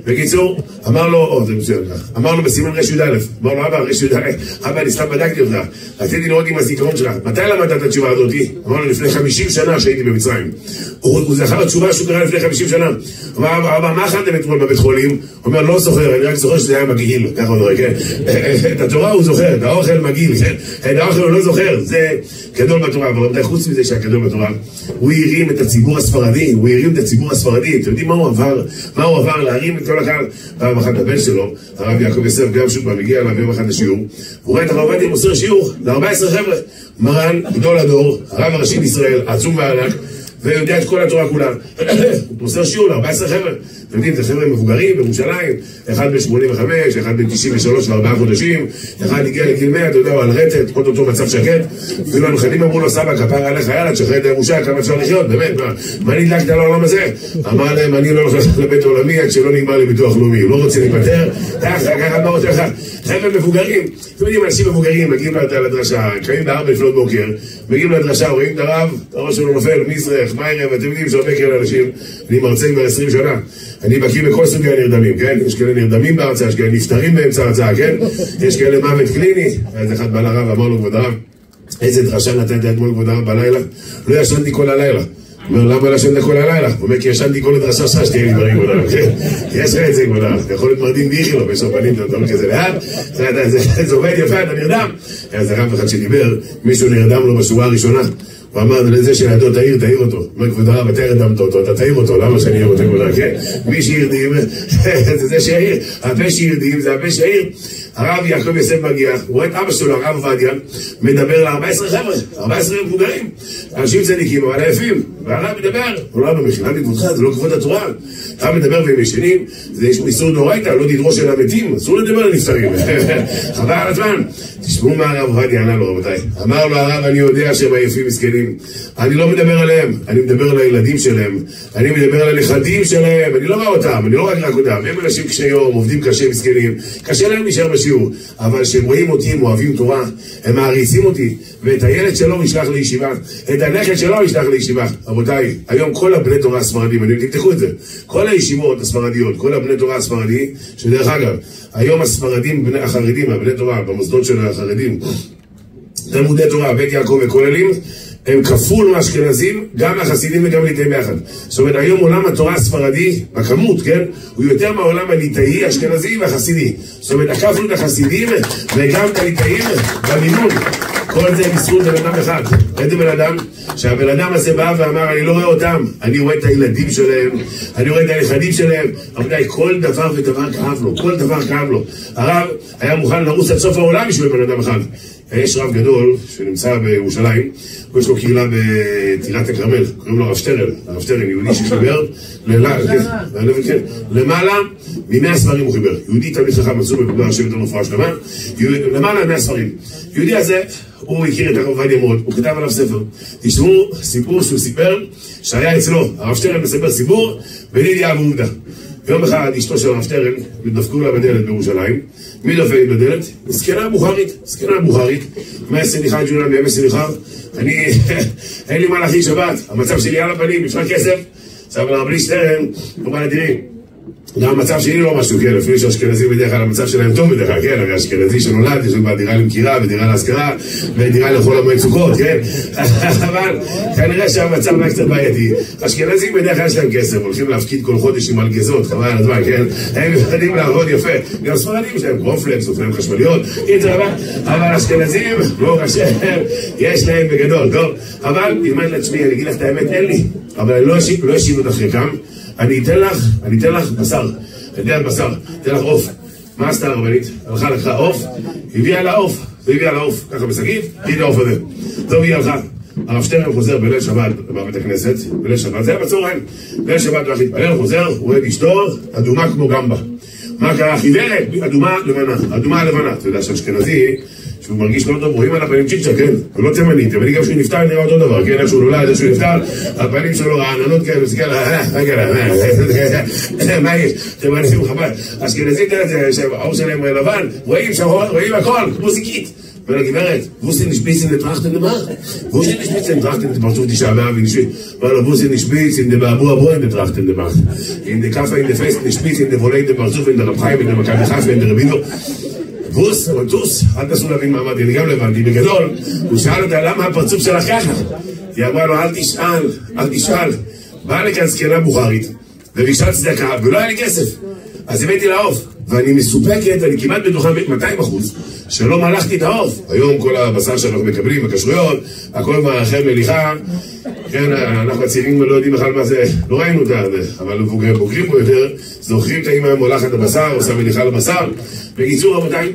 בקיצור, אמר לו, זה בסדר כך. אמר לו בסימן רש י"א. אמר לו, אבא, רש י"א. אבא, אני סתם בדקתי אותך. רציתי לראות עם הזיכרון שלך. מתי למדת את התשובה הזאת? אמר לו, לפני 50 שנה שהייתי במצרים. הוא זכר התשובה שהוא קרא לפני 50 שנה. אמר, אבא, מה אכלתם אתמול בבית חולים? הוא אומר, לא זוכר, אני רק זוכר שזה היה מגעיל. ככה הוא זוכר, כן? את התורה הוא זוכר, את האוכל מגעיל, כן? את האוכל הוא לא זוכר. זה גדול בתורה. אבל חוץ מזה שהגדול בתורה, הוא הרים את הציבור הספרדי. אתם יודעים מה הוא עבר להרים את כל הקהל? פעם אחת הבן שלו, הרב יעקב יוסף, גם שוב פעם הגיע אליו יום אחד לשיעור, הוא רואה את הרב עובדיה מוסר שיעור ל-14 חבר'ה. מרן, גדול הדור, הרב הראשי לישראל, עצום וענק, ויודע את כל התורה כולה. הוא מוסר שיעור ל-14 חבר'ה. אתם יודעים, זה חבר'ה מבוגרים בירושלים, אחד ב-85, אחד ב-93 ו4 חודשים, אחד הגיע לגיל 100, אתה יודע, הוא על רטט, עוד אותו מצב שקט, ואילו הנכדים אמרו לו, סבא, כפר עליך, יאללה, תשחרר את הירושה, כמה אפשר לחיות, באמת, מה נדלקת על העולם הזה? אמר להם, אני לא הולך לבית עולמי עד שלא נגמר לי ביטוח לאומי, הוא לא רוצה להיפטר, ככה מה רוצה לך? חבר'ה מבוגרים, אתם יודעים, אנשים מבוגרים, מגיעים לדרשה, קמים ב4 לפנות בוקר, מגיעים לדרשה, רואים את הרב, הראש שלו נופל, מזרח, מה ערב, אתם יודעים שהרבה כאלה אנשים, אני מרצה כבר 20 שנה, אני בקיא בכל סוגי הנרדמים, כן? יש כאלה נרדמים בהרצאה, יש כאלה נפטרים באמצע ההרצאה, כן? יש כאלה מוות קליני, אז אחד בא לרב, אמר לו, כבוד הרב, איזה דרשה נתת אתמול כבוד הרב בלילה? לא ישנתי כל הלילה. הוא אומר, למה לשנת כל הלילה? הוא אומר, כי ישנתי כל הדרשה שלך שתהיה לי דברים, כבוד הרב, כן? יש לך את זה, כבוד הרב, אתה יכול להיות מרדים באיכילו, בשביל פנים, אתה אומר כזה לאט, זה עובד יפה, אתה נרדם. אז הרב אחד שדיבר, מישהו נרדם לו בשורה הראשונה, הוא אמר לזה שלידו, תעיר אותו. הוא אומר, כבוד הרב, אתה הרדמת אותו, אתה תעיר אותו, למה שאני אעיר אותו, כבוד הרב, כן? מי שירדים, זה זה שיעיר, הפה שירדים, זה הפה שיעיר. הרב יעקב יוסף מגיע, הוא רואה את אבא שלו, הרב עובדיה, מדבר ל-14 חבר'ה, 14 מבוגרים, אנשים צדיקים, אבל עייפים, והרב מדבר, הוא לא במחילה מכבודך, זה לא כבוד התורה, הרב מדבר והם ישנים, זה יש איסור דאורייתא, לא לדרוש אל המתים, אסור לדבר על נפטרים, חבל על הזמן. תשמעו מה הרב עובדיה ענה לו, רבותיי. אמר לו הרב, אני יודע שהם עייפים מסכנים, אני לא מדבר עליהם, אני מדבר על הילדים שלהם, אני מדבר על הנכדים שלהם, אני לא רואה אותם, אני לא רק אותם, הם אנשים קשי יום, עובדים קשה מסכנים, קשה להם להישאר בשיעור, אבל כשהם רואים אותי, הם אוהבים תורה, הם מעריצים אותי, ואת הילד שלו ישלח לישיבה, את הנכד שלו ישלח לישיבה. רבותיי, היום כל הבני תורה הספרדים, אני תפתחו את זה, כל הישיבות הספרדיות, כל הבני תורה הספרדי, שדרך אגב, היום הספרדים, החרדים, הבני תורה, במוסדות של החרדים, תלמודי תורה, בית יעקב וכוללים, הם כפול מהאשכנזים, גם החסידים וגם הליטאים ביחד. זאת אומרת, היום עולם התורה הספרדי, בכמות, כן? הוא יותר מהעולם הליטאי, האשכנזי והחסידי. זאת אומרת, עקפנו את החסידים וגם את הליטאים במימון. כל זה בזכות בן אדם אחד. ראיתם בן אדם? שהבן אדם הזה בא ואמר, אני לא רואה אותם, אני רואה את הילדים שלהם, אני רואה את הנכדים שלהם. רבותיי, כל דבר ודבר כאב לו, כל דבר כאב לו. הרב היה מוכן לרוץ עד סוף העולם בשביל בן אדם אחד. יש רב גדול שנמצא בירושלים, יש לו קהילה בטירת הכרמל, קוראים לו הרב שטרן. הרב שטרן, יהודי שחיבר למעלה מ100 ספרים הוא חיבר. יהודי תמיד חכם מצאו בבגלל שבט הרפואה שלמה, למעלה 100 ספרים. יהודי הזה, הוא הכיר את הרב עובדיה מאוד, הוא כתב עליו ספר. תשמעו סיפור שהוא סיפר שהיה אצלו. הרב שטרן מספר סיפור בלידיה ועובדה. יום אחד אשתו של הרב שטרן, דפקו לה בדלת בירושלים. מי דופק בדלת? זקנה בוכרית. מה סליחה ג'ונה, מי סליחה? אין לי מה להכין שבת, המצב שלי על הפנים, יש לך כסף? עכשיו לרבני שטרן, הוא בא לתראי. גם המצב שלי לא משהו, כן, אפילו שהאשכנזים בדרך כלל, המצב שלהם טוב בדרך כלל, כן, הרי האשכנזי שנולד, יש לו דירה למכירה ודיר להשכרה ודירה לכל המועד סוכות, כן, אבל כנראה שהמצב היה קצת בעייתי. האשכנזים בדרך כלל יש להם כסף, הולכים להפקיד כל חודש עם מלגזות, חבל על הזמן, כן, הם יודעים לעבוד יפה, גם ספרדים יש להם קרופלקס, אופניים חשמליות, אבל האשכנזים, לא רשם, יש להם בגדול, טוב, אבל תלמד לעצמי, אני אגיד לך את האמת, אין לי, אבל לא אשיב את אחריכם. אני אתן לך בשר, אתן לך עוף. מה עשתה הרבנית? הלכה לקחה עוף, הביאה לה עוף, ככה בשקית, תהי את העוף הזה. טוב, היא הלכה. הרב שטרן חוזר בליל שבת בבית הכנסת, בליל שבת, זה היה בצהריים. בליל שבת הוא הולך להתפלל, חוזר, הוא רואה את אשתו, אדומה כמו גמבה. מה קרה? חיוורת, אדומה לבנה. אתה יודע שהאשכנזי, שהוא מרגיש לא טוב, רואים על הפנים צ'יצ'ה, כן? הוא לא תימני, תימני גם שהוא נפטר נראה אותו דבר, כן? איך שהוא נולד, איך שהוא נפטר, הפנים שלו רעננות כאלה, מסתכל, מה יש? תימני הוא חבל. אשכנזית, שהאור שלהם לבן, רואים שחור, רואים הכל, כמו זיקית. אומר לגברת, ווסן נשפיץ אין דטרחטן פרצוף תשעה באב, אומר לו, ווסן נשפיץ אין דבאבו אין דטרחטן דמאכט. אין דקפה אין דפסט נשפיץ אין דבולי אין דפרצוף אין דרב חיים אין דמכבי חף אין דרבינו. ווס, טוס, אל תעשו להבין מה אמרתי, אני גם לבנתי בגדול. הוא שאל אותה, למה הפרצוף שלך ככה? היא אמרה לו, אל תשאל. באה לכאן זקנה בוכרית, וביקשה צדקה, ולא היה לי כסף. אז הבאתי לעוף, ואני מסופקת, אני כמעט בטוחה 200%, שלא מלכתי את העוף. היום כל הבשר שאנחנו מקבלים, הכשרויות, הכל מערכי מליחה, כן, אנחנו הצעירים לא יודעים בכלל מה זה, לא ראינו את זה, אבל בוגרים פה יותר, זוכרים את האמא מולכת הבשר, עושה מליחה לבשר. בקיצור, רבותיי,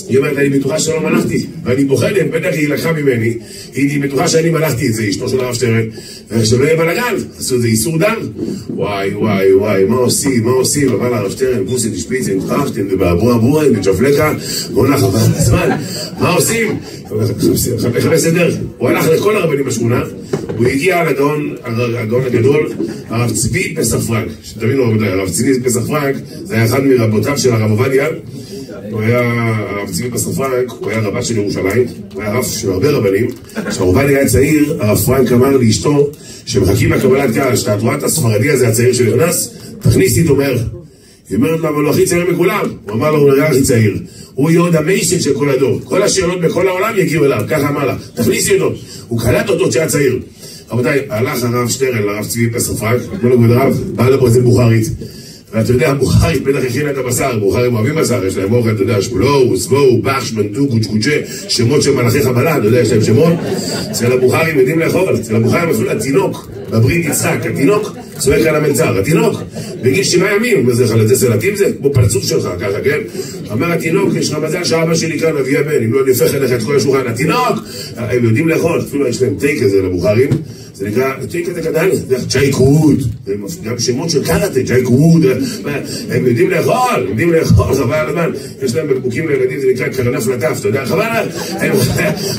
היא אומרת, אני בטוחה שלא מלכתי, ואני פוחדת, בטח היא לקחה ממני, היא בטוחה שאני מלכתי את זה, אשתו של הרב שטרן, ושלא יהיה בלגן, עשו את זה איסור דם. וואי, מה עושים? אבל הרב שטרן, בוסן, תשפיצן, טרחטן, ובאבו, בג'פלקה, בוא נחבל הזמן, מה עושים? חפש סדר, הוא הלך לכל הרבנים בשכונה, הוא הגיע לגאון הגדול, הרב צבי פסח פרנק, שתבינו רבותיי, הרב צבי פסח פרנק, זה היה אחד מרבותיו של הרב עובדיה, הוא היה, הרב צבי פסח פרנק, הוא היה רבה של ירושלים, הוא היה רב של הרבה רבנים. כשהרב עובדיה היה צעיר, הרב פרנק אמר לאשתו, שמחכים לקבלת קהל, שאתה רואה את הספרדי הזה הצעיר שנכנס, תכניסי איתו מהר. היא אומרת לו, אבל הוא הכי צעיר מכולם. הוא אמר לו, הוא נראה הכי צעיר. הוא יהיה עוד המייסט של כל הדור. כל השאלות בכל העולם יגיעו אליו, ככה אמר לה, תכניסי אותו. הוא קלט אותו שהיה צעיר. רבותיי, הלך הרב שטרן לרב צבי פסח פרנק, אמר לו, כבוד הרב, בא לפה איזה בוכרית. ואתה יודע, בוכרית בטח הכינה את הבשר, בוכרים אוהבים בשר, יש להם אוכל, אתה יודע, שמולו, סבו, בחש, בנטו, קוצ'קוצ'ה, שמות של מלאכי חבלה, אתה יודע, יש להם שמות. אצל הבוכרים יודעים לאכול, אצל הבוכרים אפילו התינוק, בברית יצחק, התינוק, צועק על המלצר, התינוק, בגיל 7 ימים, אומר זה לך, זה סלטים זה? כמו פרצוף שלך, ככה, כן? אומר התינוק, יש לך מזל שאבא שלי כאן, אבי הבן, אם לא נפך אליך את כל השולחן, התינוק, הם יודעים לאכול, אפילו יש להם טייק כזה לבוכרים, זה נקרא, טייק כזה קטן, ג'ייק ווד, גם שמות של קראטה, ג'ייק ווד, הם יודעים לאכול, חבל על הזמן, יש להם בקבוקים לילדים, זה נקרא קרנף לטף, אתה יודע, חבל,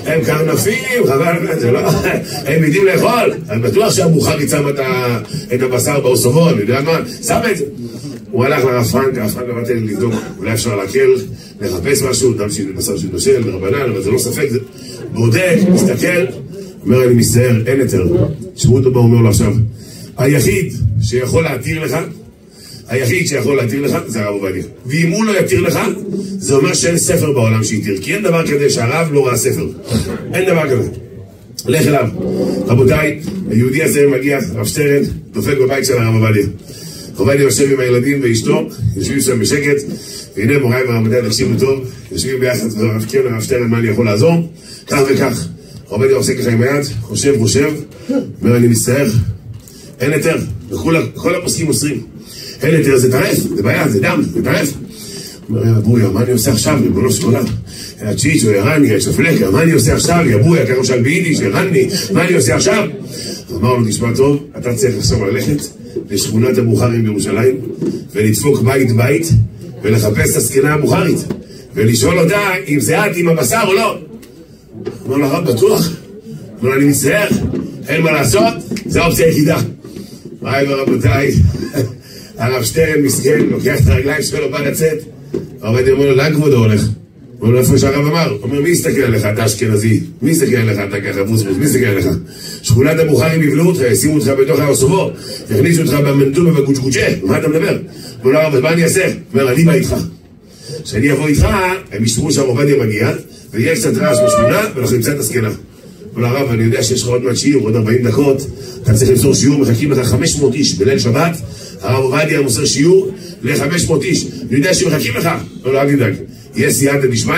הם קרנפים, חבל, זה לא, הם יודעים לאכול, אני בטוח שהבוכרי שם את הבשר באוסובון, אני יודע מה, שם את זה. הוא הלך לרב פרנק, הרב פרנק אמרתי לי לבדוק, אולי אפשר להקל, לחפש משהו, דם של בשר של בשל, ברבנן, אבל זה לא ספק, זה בודק, מסתכל, אומר, אני מסתער, אין יותר. תשמעו אותו בא, אומר לו עכשיו, היחיד שיכול להתיר לך, זה הרב עובדיה. ואם הוא לא יתיר לך, זה אומר שאין ספר בעולם שיתיר, כי אין דבר כזה שהרב לא ראה ספר. אין דבר כזה. לך אליו. רבותיי, היהודי הזה מגיע, רב שטרן, דופק בבית של הרב עובדיה. הרב עובדיה יושב עם הילדים ואשתו, יושבים שם בשקט, והנה מוריי ורבותיי, תקשיבו טוב, יושבים ביחד, ורב כן, הרב שטרן, מה אני יכול לעזור? כך וכך. הרב עובדיה עושה ככה עם היד, חושב, אומר, אני מצטער, אין היתר, וכל הפוסקים מוסרים. אין היתר, זה טרף, זה בעיה, זה דם, זה טרף. אומר, אבויה, מה אני עושה עכשיו, ריבונו של עולם? הצ'יצ'ו, ירני, השפלקה, מה אני עושה עכשיו? אבויה, ככה שאל ביידיש, ירני, מה אני עושה עכשיו? אמר לו, תשמע טוב, אתה צריך עכשיו ללכת לשכונת הבוכרים בירושלים, ולדפוק בית ולחפש את הזקנה הבוכרית, ולשאול אותה אם זה את עם הבשר או לא. אמר לו, הרב, בטוח? אמר, אני מצטער, אין מה לעשות, זו האופציה היחידה. מוריי ורבותיי, הרב שטרן מסכן, לוקח את הרגליים שלו, בא לצאת, הרב עובדיה אומר לו, לאן כבודו הולך? אומר לו, איפה שהרב אמר? אומר, מי יסתכל עליך, אתה אשכנזי? מי יסתכל עליך, אתה ככה בוסבוס? מי יסתכל עליך? שכונת הבוכרים יבלעו אותך, ישימו אותך בתוך האוסובו, יכניסו אותך במנטובה ובגוצ'גוצ'ה, מה אתה מדבר? אומר לו, הרב, מה אני אעשה? אומר, אני בא איתך. כשאני אבוא איתך, הם ישמעו שהרב עובדיה מגיע, ויהיה קצת רעש בשכונה, ואנחנו נמצא את הזקנה. אומר לו, הרב, אני יודע שיש לך עוד מעט שיעור, עוד 40 דקות, אתה צריך למסור שיעור, מחכים לך 500 איש בליל שבת, הרב עובדיה מוסר שיעור ל-500 איש, אני יודע שמחכים לך. אומר לו, אל תדאג, יש סייעתא דשמיא,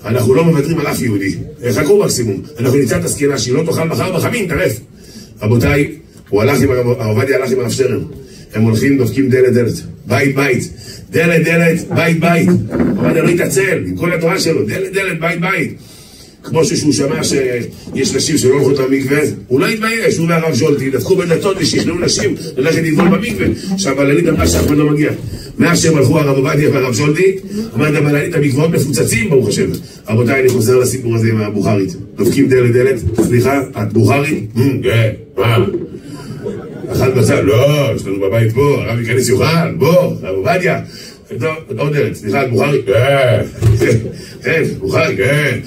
אנחנו לא מוותרים על אף יהודי, חכו מקסימום, אנחנו נמצא את הזקנה שהיא לא תאכל מחר בחמין, טרף. רבותיי, הרב עובדיה הלך עם הרב שטרן, הם הולכים, דופקים דלת, בית, דלת, בית, הרב עובדיה לא יתעצל, עם כל התורה שלו, דלת, בית. כמו שהוא שמע שיש נשים שלא הולכות למקווה, הוא לא התבייש, הוא והרב ז'ולטי, דפקו בדלתות ושכנעו נשים ללכת לטבול במקווה, שהבלנית אמרה שאף אחד לא מגיע. מאז שהם הלכו הרב עובדיה והרב ז'ולטי, אמרת הבלנית, המקוואות מפוצצים, ברוך השם. רבותיי, אני חוזר לסיפור הזה עם הבוכרית. דופקים דלת, סליחה, את בוכרית? כן, מה? אכל בצד, לא, יש לנו בבית פה, הרב ייכנס יוכל, בוא, הרב עובדיה. עוד דלת, סליחה, את בוכרית? כן, בוכרית, כן.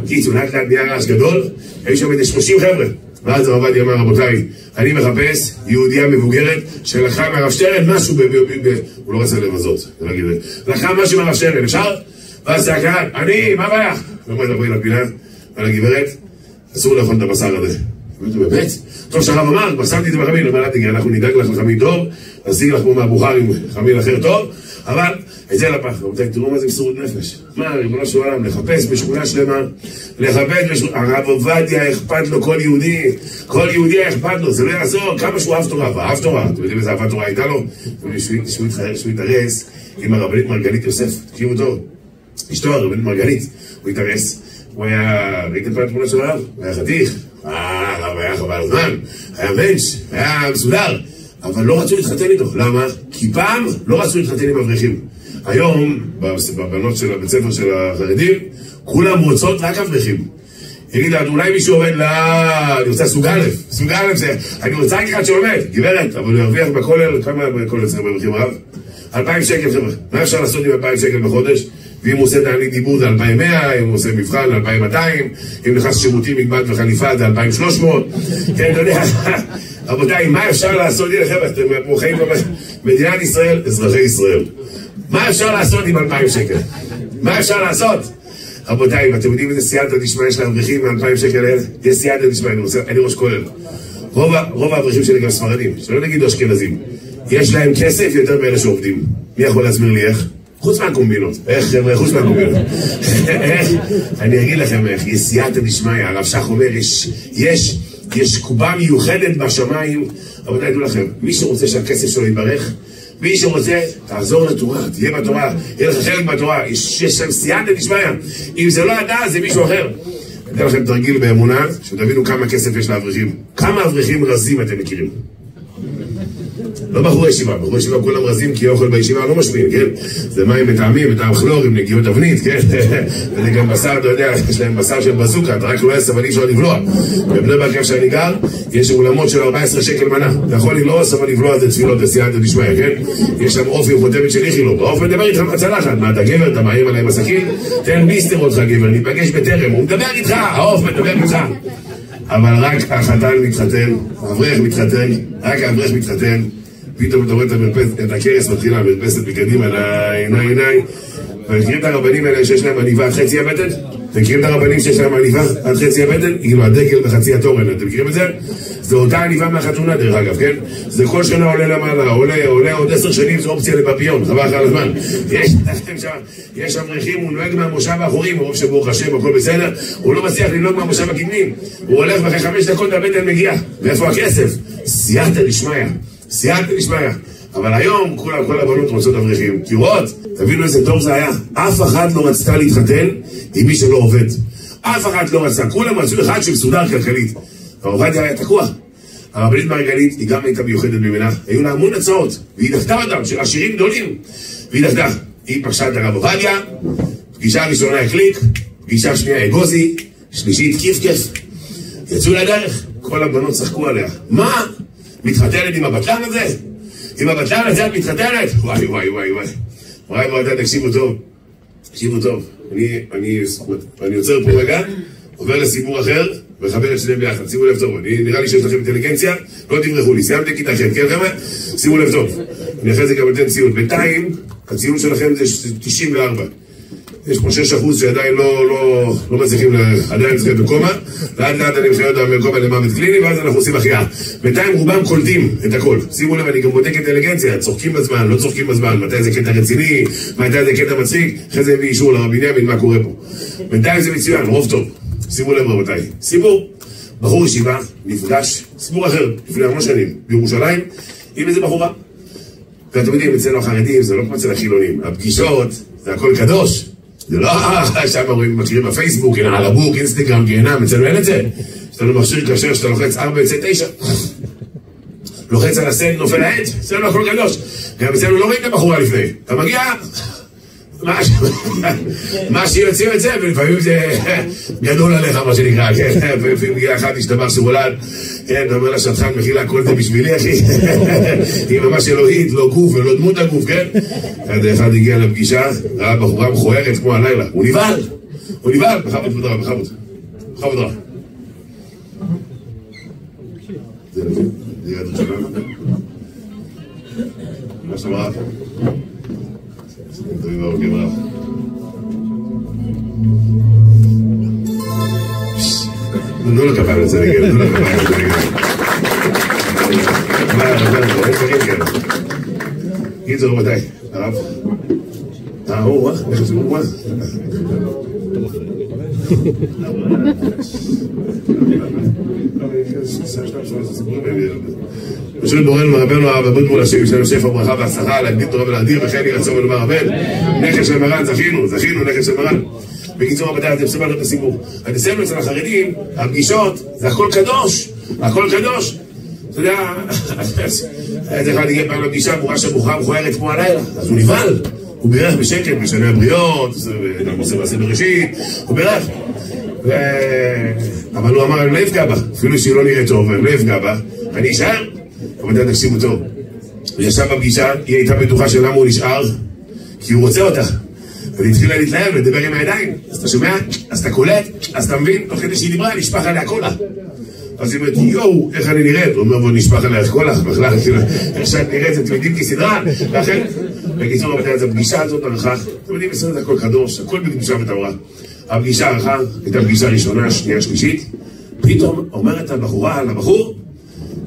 קיצור, לאט נהיה רעש גדול, היו שם איזה 30 חבר'ה. ואז הרב עובדיה אמר, רבותיי, אני מחפש יהודייה מבוגרת שלקחה מהרב שטרן משהו הוא לא רצה לבזות, לקחה משהו מהרב שטרן, אפשר? ואז זה הקהל, אני, מה הבעיה? ואומר, דברי לפינה, על הגברת, אסור לאכול את הבשר הזה. באמת? טוב שהרב אמר, בסמתי את זה בחמין, אנחנו נדאג לך לחמין טוב, נשיג לך פה מהבוכרים חמין אחר טוב, אבל את זה לפח, רבותיי, תראו מה זה מסירות נפש. מה, ריבונו של עולם, לחפש בשכונה שלמה, הרב עובדיה אכפת לו כל יהודי אכפת לו, זה לא יעזור, כמה שהוא אהב תורה, אתם יודעים איזה אהבת תורה הייתה לו? שהוא התארס עם הרבנית מרגלית יוסף, תקשיבו טוב, אשתו הרבנית מרגלית, הוא התארס, הוא היה, ראיתם פעם תמונה של הרב? הוא היה חתיך, הרב היה חבל הזמן, היה מנש, היה מסודר, אבל לא רצו להתחתן איתו. למה? כי פעם לא רצו להתחתן עם אברכים. היום, בבנות של הבית ספר של החרדים, כולם רוצות רק אברכים. יגיד לה, אולי מישהו עובד, לא, אני רוצה סוג א', זה, אני רוצה רק אחד שעומד, גברת, אבל הוא ירוויח בכולל, כמה בכולל צריך באברכים רב? 2,000 שקל חבר'ה. מה אפשר לעשות עם 2,000 שקל בחודש? ואם הוא עושה תענית דיבור זה 2,100, אם הוא עושה מבחן 2,200, אם נכנס שירותים מגבעת וחליפה זה 2,300. כן, אתה יודע, רבותיי, מה אפשר לעשות? הנה חבר'ה, אתם פה חיים במדינת ישראל, אזרחי ישראל. מה אפשר לעשות עם 2,000 שקל? מה אפשר לעשות? רבותיי, ואתם יודעים איזה סייעתא דשמיא יש לאברכים מ-2,000 שקל האלה? יש סייעתא דשמיא, אני ראש כולל. רוב האברכים שלי גם ספרדים, שלא נגיד אשכנזים. יש להם כסף יותר מאלה שעובדים. מי יכול להסביר לי איך? חוץ מהקומבינות. איך חבר'ה? חוץ מהקומבינות. איך? אני אגיד לכם איך. יש סייעתא דשמיא. הרב שך אומר, יש קובה מיוחדת בשמיים. רבותיי, תדעו לכם, מי שרוצה שהכסף שלו יתברך, מי שרוצה, תעזור לתורה, תהיה בתורה, יהיה לך חלק בתורה, יש שם סייעתא דשמיא. אם זה לא אתה, זה מישהו אחר. אני אתן לכם תרגיל באמונה, שתבינו כמה כסף יש לאברכים. כמה אברכים רזים אתם מכירים? לא בחורי ישיבה, בחורי ישיבה כולם רזים כי אוכל בישיבה לא משפיעים, כן? זה מים מטעמים, מטעם כלור עם נגיעות אבנית, כן? וזה גם בשר, אתה יודע, יש להם בשר של בזוקה, אתה רק לא יעשה, אבל אי אפשר לבלוע. בבני ברק איפה שאני גר, יש אולמות של 14 שקל מנה. אתה יכול לבלוע, אבל לבלוע זה תפילות בסייעתא דשמיא, כן? יש שם אופי וחותמת של איכילוב. העוף מדבר איתך מהצלחת, מה אתה גבר, אתה מאיים עליהם הסכין? תן מיסטר אותך גבר, ניפגש בטרם, הוא מדבר איתך, העוף מדבר איתך. אבל רק החתן מתחתן, האברך מתחתן, רק האברך מתחתן, פתאום אתה רואה את הכרס מתחילה, המרפסת מקדימה, עיניי, ומכירים את הרבנים האלה שיש להם עניבה חצי הבטן? אתם מכירים את הרבנים שיש להם עניבה עד חצי הבטן? כאילו הדגל בחצי התורן, אתם מכירים את זה? זה אותה עניבה מהחתונה דרך אגב, כן? זה כל שנה עולה למעלה, עולה עוד 10 שנים, זו אופציה לפפיון, חבל לך על הזמן. יש אברכים, הוא נוהג מהמושב האחורי, מרוב שברוך השם, הכל בסדר, הוא לא מצליח לנהוג מהמושב הקדמים, הוא הולך ואחרי 5 דקות והבטן מגיע. ואיפה הכסף? סייעתא דשמיא, סייעתא דשמיא. אבל היום כל הבנות רוצות אברכים. תראות, תבינו איזה טוב זה היה. אף אחד לא רצתה להתחתן עם מי שלא עובד. אף אחד לא רצה. כולם רצו אחד שמסודר כלכלית. והעובדיה היה תקוע. הרבנית מרגלית, היא גם הייתה מיוחדת ממנה. היו לה המון הצעות. והיא דחתה אותם, של עשירים גדולים. והיא דחתה. היא פגשה את הרב עובדיה. פגישה ראשונה הקליק. פגישה שנייה אגוזי. שלישית כיף. יצאו לדרך. כל הבנות צחקו עליה. מה? מתחתנת עם הבטלן הזה? עם הבטלן הזה את מתחתנת? וואי, תקשיבו טוב. אני עוצר פה רגע, עובר לסיפור אחר, וחבר את שניהם ביחד. שימו לב טוב, נראה לי שיש לכם אינטליגנציה, לא תברחו לי, סיימתי כיתה ח', כן חבר'ה? שימו לב טוב. אני אחרי זה גם אתן ציון. בינתיים, הציון שלכם זה 94. יש פה 6% שעדיין לא מצליחים, עדיין צריכים בקומה, לאט אני מחייב אותם בקומה למוות קליני, ואז אנחנו עושים החייאה. בינתיים רובם קולטים את הכל. שימו לב, אני גם בודק אינטליגנציה, צוחקים בזמן, לא צוחקים בזמן, מתי זה קטע רציני, מתי זה קטע מצחיק, אחרי זה הביא אישור לרב בנימין, מה קורה פה. בינתיים זה מצוין, רוב טוב. שימו לב רבותיי. סיפור, בחור ישיבה, נפגש, סיפור אחר, לפני 4 שנים, בירושלים, עם איזה בחורה. ואתם יודעים, אצלנו החרדים, זה לא כמו אצל החילונים. הפגישות, זה הכל קדוש. זה לא שם רואים, מכירים בפייסבוק, על הבוק, אינסטגרם, גיהנם, אצלנו אין את זה. יש לנו מכשיר כשר שאתה לוחץ 4 יוצא 9. לוחץ על הסד, נופל העט, אצלנו הכל קדוש. גם אצלנו לא רואים את הבחורה לפני. אתה מגיע, מה שיוצאים את זה, ולפעמים זה גדול עליך, מה שנקרא, כן? ולפעמים מגיע אחד השתבח שרולד, כן, אתה אומר לשטחן, מחילה, הכל זה בשבילי, אחי. היא ממש אלוהית, לא גוף ולא דמות הגוף, כן? אחד הגיע לפגישה, ראה בחורה מכוערת כמו הלילה. הוא נבהל! בכבוד ודרע, בכבוד ודרע. זה יד ראשונה. מה שאמרת? טובים ארוכים רב. תנו לו כפיים לצדיקים, תנו לו כפיים לצדיקים. אין דברים כאלה. קיצור רבותיי, הרב. איך זה מובן? פשוט בורנו רבנו הרב אבוטבול השם יש לנו שפע ברכה והצלחה להגדיל תורה ולהאדיר וכן יהי רצון ולומר אמן. נכד של מרן, זכינו נכד של מרן. בקיצור רבותיי, אתם סבלנו את הסיפור. אצלנו אצל החרדים, הפגישות, זה הכל קדוש. אתה יודע, איזה אחד הגיע פעם לפגישה, אמרה שהבחורה מכוערת כמו הלילה, אז הוא נבהל. הוא בירך בשקט, משנה הבריות, עושה מעשה בראשית, הוא בירך. אבל הוא אמר, אני לא אפגע בה, אפילו שהיא לא נראית טוב, אני לא אפגע בה, אני אשאר. אבל אתם תקשיבו טוב. הוא ישב בפגישה, היא הייתה בטוחה של למה הוא נשאר, כי הוא רוצה אותה. והיא התחילה להתלהב, לדבר עם הידיים. אז אתה שומע, אז אתה קולט, אז אתה מבין, תוך כדי שהיא דיברה, נשפך עליה קולה. אז היא אומרת, יואו, איך אני נראית? הוא אומר, בוא נשפך עליה קולה, בכלל, איך שאת נראית, אתם יודעים כסדרה, ואחר. בקיצור, רבותיי, אז הפגישה הזאת ערכה, אתם יודעים, בסדר, זה הכל קדוש, הכל בקדושה וטהרה. הפגישה ערכה, הייתה פגישה ראשונה, שנייה, שלישית. פתאום אומרת הבחורה לבחור,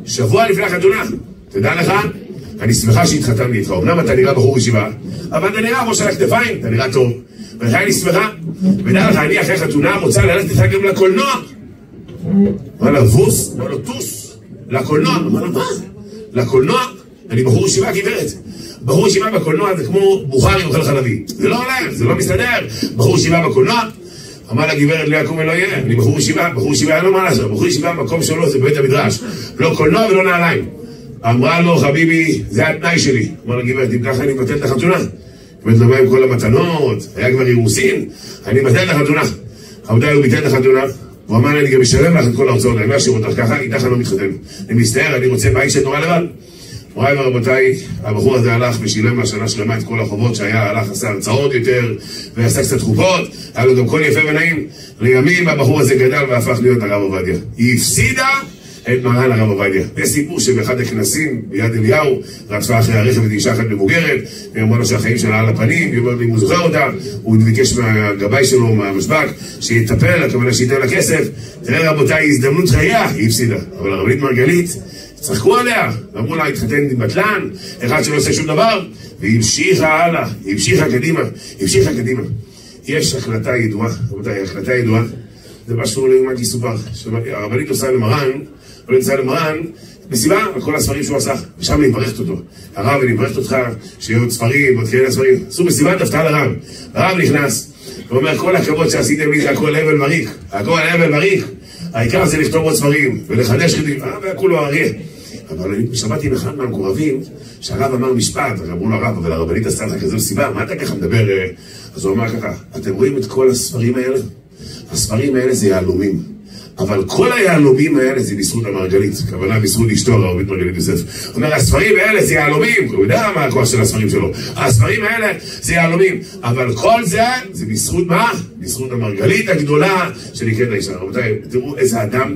שבוע לפני החתונה, תדע לך, אני שמחה שהתחתנתי איתך. אמנם אתה נראה בחור ישיבה, אבל אתה נראה ראש על הכתפיים, אתה נראה טוב. ולכן אני שמחה, ודע לך, אני אחרי חתונה רוצה ללכת איתך גם לקולנוע. אמר לה, ווס? אמר לו, טוס. לקולנוע. אמר לה, מה? לקולנוע? אני בחור ישיבה גברת. בחור ישיבה בקולנוע זה כמו בוכרי אוכל חלבי. זה לא הולך, זה לא מסתדר. בחור ישיבה בקולנוע, אמר לגברת לא יקום ולא יהיה. אני בחור ישיבה אין לו מה לעשות. בחור ישיבה במקום שלו זה בבית המדרש. לא קולנוע ולא נעליים. אמרה לו, חביבי, זה התנאי שלי. אמר לגברת, אם ככה אני מבטל את החתונה. באמת לו מה עם כל המתנות, היה כבר אירוסין, אני מבטל את החתונה. רבותיי, הוא ביטל את החתונה. הוא אמר לי, אני גם משלם לך את כל ההוצאות, אני לא אשאיר אותך ככה, איתך אני לא מתחתן. אני מסתער, אני רוצה בית של תורה לבד. מוריי ורבותיי, הבחור הזה הלך ושילם מהשנה שלמה את כל החובות שהיה, הלך, עשה הרצאות יותר, ועשה קצת חופות, היה לו גם כל יפה ונעים. לימים הבחור הזה גדל והפך להיות הרב עובדיה. היא הפסידה את מרן הרב עובדיה. יש סיפור שבאחד הכנסים ביד אליהו רדפה אחרי הרכב את אישה אחת מבוגרת, והיא אמרה לו שהחיים שלה על הפנים, היא אומרת לי אם הוא זוכר אותה, הוא ביקש מהגבאי שלו, מהמשבק, שיטפל, הכוונה שייתן לה כסף. תראה רבותיי, הזדמנות חייה, היא הפסידה. אבל הרבנית מרגלית, צחקו עליה, ואמרו לה, התחתן עם בטלן, אחד שלא עושה שום דבר, והיא המשיכה הלאה, היא המשיכה קדימה. יש החלטה ידועה, רבותיי, החלטה ידועה, זה משהו לא יאומן כי יסופר. הרבנית עושה למרן, מסיבה על כל הספרים שהוא עשה, ושם אני מברכת אותו. הרב, אני מברכת אותך, שיהיו עוד ספרים, עוד כאלה ספרים. עשו מסיבת הפתעה לרב. הרב נכנס, ואומר, כל הכבוד שעשיתם לי, זה הכל הבל מריק. העיקר זה לכתוב עוד ספרים, ולחדש חידים, והכולו אריה. אבל אני שמעתי מאחד מהמקורבים, שהרב אמר משפט, אמרו לו הרב, אבל הרבנית עשתה לך כזו סיבה, מה אתה ככה מדבר? אז הוא אמר ככה, אתם רואים את כל הספרים האלה? הספרים האלה זה יהלומים. אבל כל היהלומים האלה זה בזכות המרגלית, כוונה בזכות אשתו הרבנית מרגלית יוסף. הוא אומר, הספרים האלה זה יהלומים, הוא יודע מה הכוח של הספרים שלו. הספרים האלה זה יהלומים, אבל כל זה בזכות מה? בזכות המרגלית הגדולה שנקראת האישה. רבותיי, תראו איזה אדם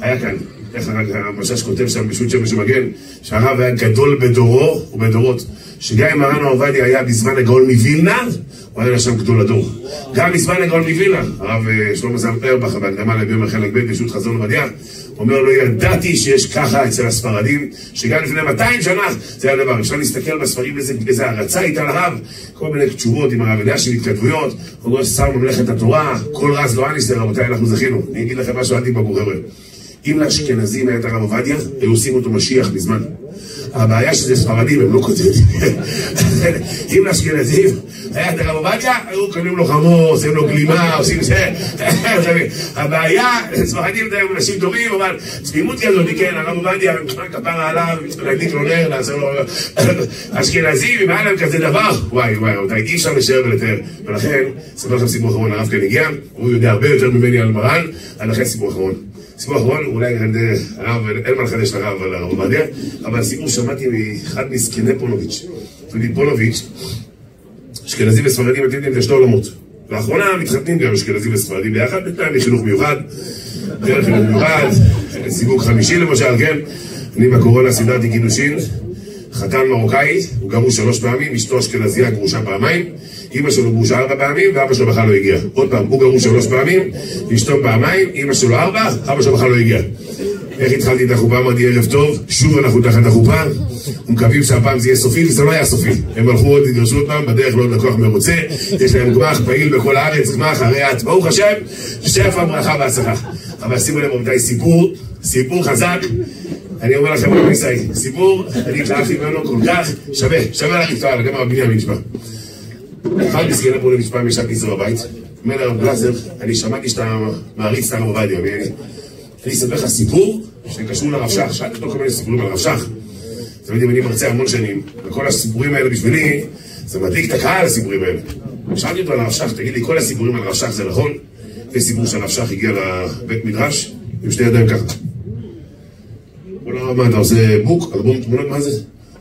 היה כאן. איך המשש כותב שם בשו"ת שמש ומגן, שהרב היה גדול בדורו ובדורות, שגם אם מרן עובדיה היה בזמן הגאון מווילנה, הוא היה שם גדול הדור. גם בזמן הגאון מווילנה, הרב שלמה זלמן אוירבך בהקדמה לביום החלק ב' בשו"ת חזון עובדיה, אומר לו, ידעתי שיש ככה אצל הספרדים, שגם לפני 200 שנה זה היה דבר. אפשר להסתכל בספרים איזה הרצה הייתה לרב, כל מיני תשובות עם הרב אלישיב, התכתבויות, הוא אומר שר ממלכת התורה, כל רז לא אניסטר, רבותיי, אנחנו זכינו. אני אגיד לכם משהו, אל תתבגרו חבר'ה. אם לאשכנזים היה את הרב עובדיה, היו עושים אותו משיח בזמן. הבעיה שזה ספרדים, הם לא כותבים. אם לאשכנזים היה את הרב עובדיה, היו קונים לו חמור, עושים לו גלימה, עושים זה. הבעיה, ספרדים הם אנשים טובים, אבל תמימות כזאת, כן, הרב עובדיה, כפרה עליו, להדליק לו נר, לעשות לו... אשכנזים, אם היה להם כזה דבר, וואי, אי אפשר לשער ולתאר. ולכן, ספר לכם סיפור אחרון, הרב כאן הגיע, הוא יודע הרבה יותר ממני על מרן, לכן סיפור אחרון. סיפור אחרון, אולי הרב, אין מה לחדש לרב על הרב עובדיה, אבל סיפור שמעתי מאחד מסכני פונוביץ'. תודי פונוביץ', אשכנזים וספרדים, אתם יודעים, זה שתי עולמות. לאחרונה מתחתנים גם אשכנזים וספרדים ביחד, בינתיים לחינוך מיוחד, דרך חינוך מיוחד, סיווג 5 למשל, כן? אני בקורונה סידרתי קידושין, חתן מרוקאי, הוא גרוש 3 פעמים, אשתו אשכנזייה גרושה פעמיים, אמא שלו גרושה 4 פעמים, ואבא שלו בכלל לא הגיע. עוד פעם, הוא גרוש 3 פעמים, אשתו פעמיים, אמא שלו 4, אבא שלו בכלל לא הגיע. איך התחלתי את החופה? אמרתי ערב טוב, שוב אנחנו תחת החופה, ומקווים שהפעם זה יהיה סופי, וזה לא היה סופי. הם הלכו עוד, התגרשו אותם, בדרך לא לקוח מרוצה, יש להם גמח פעיל בכל הארץ, גמח, הריאת, ברוך השם, שפע ברכה והצלחה. אבל שימו לב, רבותיי, סיפור חזק. אני אומר לכם על ניסאי, סיפור, אני התלהבתי ממנו כל כך שווה להרפתוע, גם הרב בנימין נשמע. אחד מסכן פה למשפע משק ניסו בבית, אומר לרב גלזר, אני שמעתי שאתה מעריץ את הרב עובדיה, אני אספר לך סיפור שקשור לרב שך, שאלתי אותו כל מיני סיפורים על הרב שך. אתם יודעים, אני מרצה המון שנים, וכל הסיפורים האלה בשבילי, זה מדליק את הקהל הסיפורים האלה. שאלתי אותו על הרב שך, תגיד לי, כל הסיפורים על הרב שך זה נכון? יש סיפור שהרב שך הגיע לבית מדרש, עם 2 ידיים ככה. הוא לא, מה, אתה עושה בוק, אלבום תמונות, מה זה?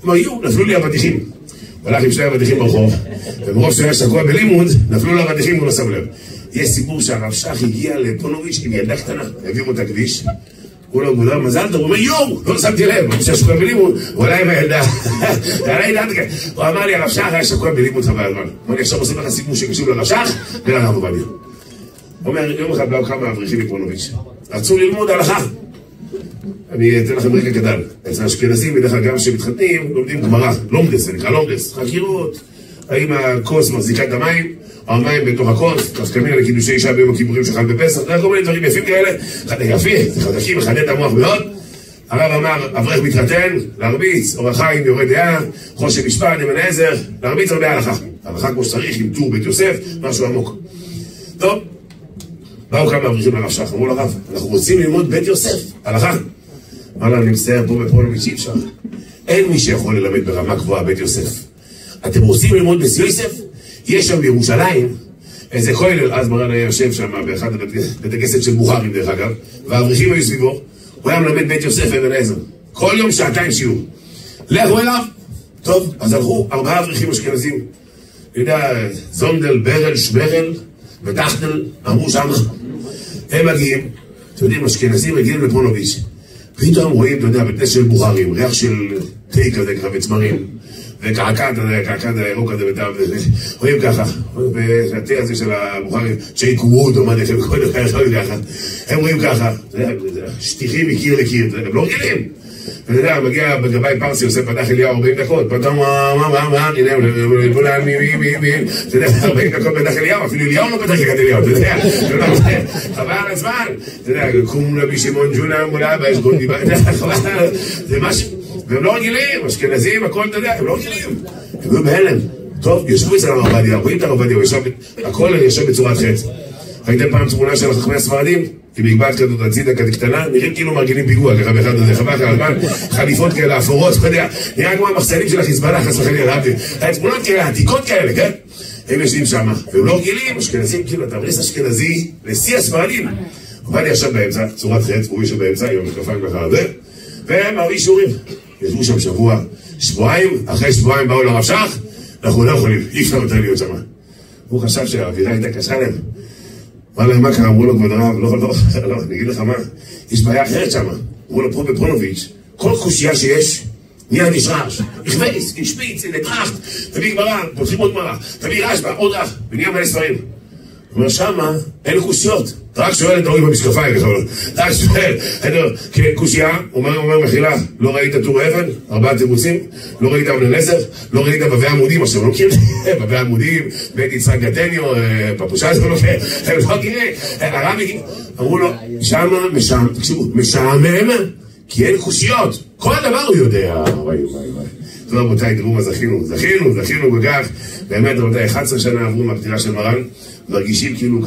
הוא אומר, נפלו לי אבטיחים. הוא הלך עם 2 אבטיחים ברחוב, ומרוב שהיה שקוע בלימוד, נפלו לו אבטיחים והוא לא שם לב. יש סיפור שהרב שך הגיע לפונוביץ' עם ילדה קטנה, העבירו את הכביש, הוא לא מודע מזל טוב, הוא אומר, לא שמתי לב, הוא שקוע בלימוד, הוא עלה עם הילדה, הוא אמר לי, הרב שך היה שקוע בלימוד חבל הזמן. הוא אומר לי, עכשיו עושים לך סיפור שקשור לרב שך ולרב עובדיה. הוא אומר, יום אחד באו כמה אברכים מפונוביץ', רצו ללמוד הלכה. אני אתן לכם רקע קטן. אצל האשכנזים, בדרך כלל גם כשמתחתנים, לומדים גמרא, לומדס, זה נקרא לומדס, חקירות. האם הכוס מחזיקה את המים, או המים בתוך הכוס, תפקמין על קידושי אישה ביום הכיפורים שחל בפסח, זה כל מיני דברים יפים כאלה, יפים, זה חזקים, מחדד את המוח מאוד. הרב אמר, אברך מתחתן, להרביץ, אור החיים, יורה דעה, חושן משפט, אבן עזר, להרביץ הרבה הלכה. הלכה כמו שצריך, עם טור בית יוסף, משהו עמוק. טוב, באו כמה אברכים לרב שך, אמרו לרב, אנחנו רוצים ללמוד בית יוסף, הלכה. אמר לה, אני מצטער פה בפונוביץ' אי אפשר. אין מי שיכול ללמד ברמה גבוהה בית יוסף. אתם רוצים ללמוד בית יוסף? יש שם בירושלים איזה כולל, אז מרן היה יושב שם באחד בית הכנסת של בוכרים דרך אגב, והאברכים היו סביבו, הוא היה מלמד בית יוסף אבן עזר. כל יום 2 שיעור. לכו אליו. טוב, אז הלכו 4 אברכים אשכנזים. אני יודע, זונדל, ברל, שמרל ודחטל, אמרו שם. הם מגיעים, אתם יודעים, אשכנזים מגיעים לפונוביץ'. פתאום רואים, אתה יודע, בית כנסת של בוכרים, ריח של תה כזה, ככה, וצמרים, וקעקע, אתה יודע, קעקע הירוק הזה, רואים ככה, והתה הזה של הבוכרים, צ'ייק ווד, או מה זה, הם רואים ככה, שטיחים מקיר לקיר, הם לא רגילים. אתה יודע, מגיע בגבי פרסי, עושה פתח אליהו 40 דקות, פתאום, מה, הנה, אתה יודע, 40 דקות פתח אליהו, אפילו אליהו לא פתח לקט אליהו, אתה יודע, חבל על הזמן, אתה יודע, קום נבי שמעון ג'ונה, מולה, ויש גול דיבה, חבל, זה משהו, והם לא רגילים, אשכנזים, הכל, אתה יודע, הם לא רגילים, הם היו בהלם, טוב, ישבו אצל הרב עובדיה, רואים את הרב עובדיה, הכל יושב בצורת חץ. ראיתם פעם תמונה של חכמי הספרדים? עם מגבעת כזאת הצידה כזה קטנה, נראים כאילו מרגילים פיגוע, ככה באחד הזה, חבל ככה, חליפות כאלה, אפורות, אתה יודע, נראה כמו המחסנים של החיזבאללה, חס וחלילה, רבתי. תמונות כאלה, עתיקות כאלה, כן? הם יושבים שם, והם לא רגילים, אשכנזים, כאילו, אתה מריס אשכנזי, לשיא הספרדים. עובדיה ישב באמצע, צורת חץ, הוא ישב באמצע, עם המיקרופון ככה הרבה, והם מביא שיעורים. ישבו שם שבוע, שבועיים, אחרי שבועיים באו לרב שך, אנחנו לא יכולים, אי אפשר יותר להיות שם. הוא חשב שהאווירה הייתה קשה להם. אמר להם, מה קרה? אמרו לו, כבוד הרב, לא, אני אגיד לך מה, יש בעיה אחרת שם. אמרו לו, פה בפרונוביץ', כל קושייה שיש, נהיה נשרש, נכבס, נשפיץ, נטרחת, תביא גמרא, פותחים עוד גמרא, תביא רשב"א, עוד רב, ונהיה מלא ספרים. הוא אומר, שמה, אין קושיות. אתה רק שואל את ההורים במשקפיים, אתה רק שואל, קושייה, אומר מחילה, לא ראית טור אבן, 4 תירוצים, לא ראית אבן נזר, לא ראית בבי עמודים, עכשיו לא מכיר, בבי עמודים, בית יצחק גטניו, פפושה זה לא מכיר, לא מכיר, הרב הגיע, אמרו לו, שמה, תקשיבו, משעמם, כי אין קושיות, כל הדבר הוא יודע, וואי. טוב רבותיי, תראו מה זכינו בכך, באמת רבותיי, 11 שנה עברו מהפטירה של מרן, מרגישים כאילו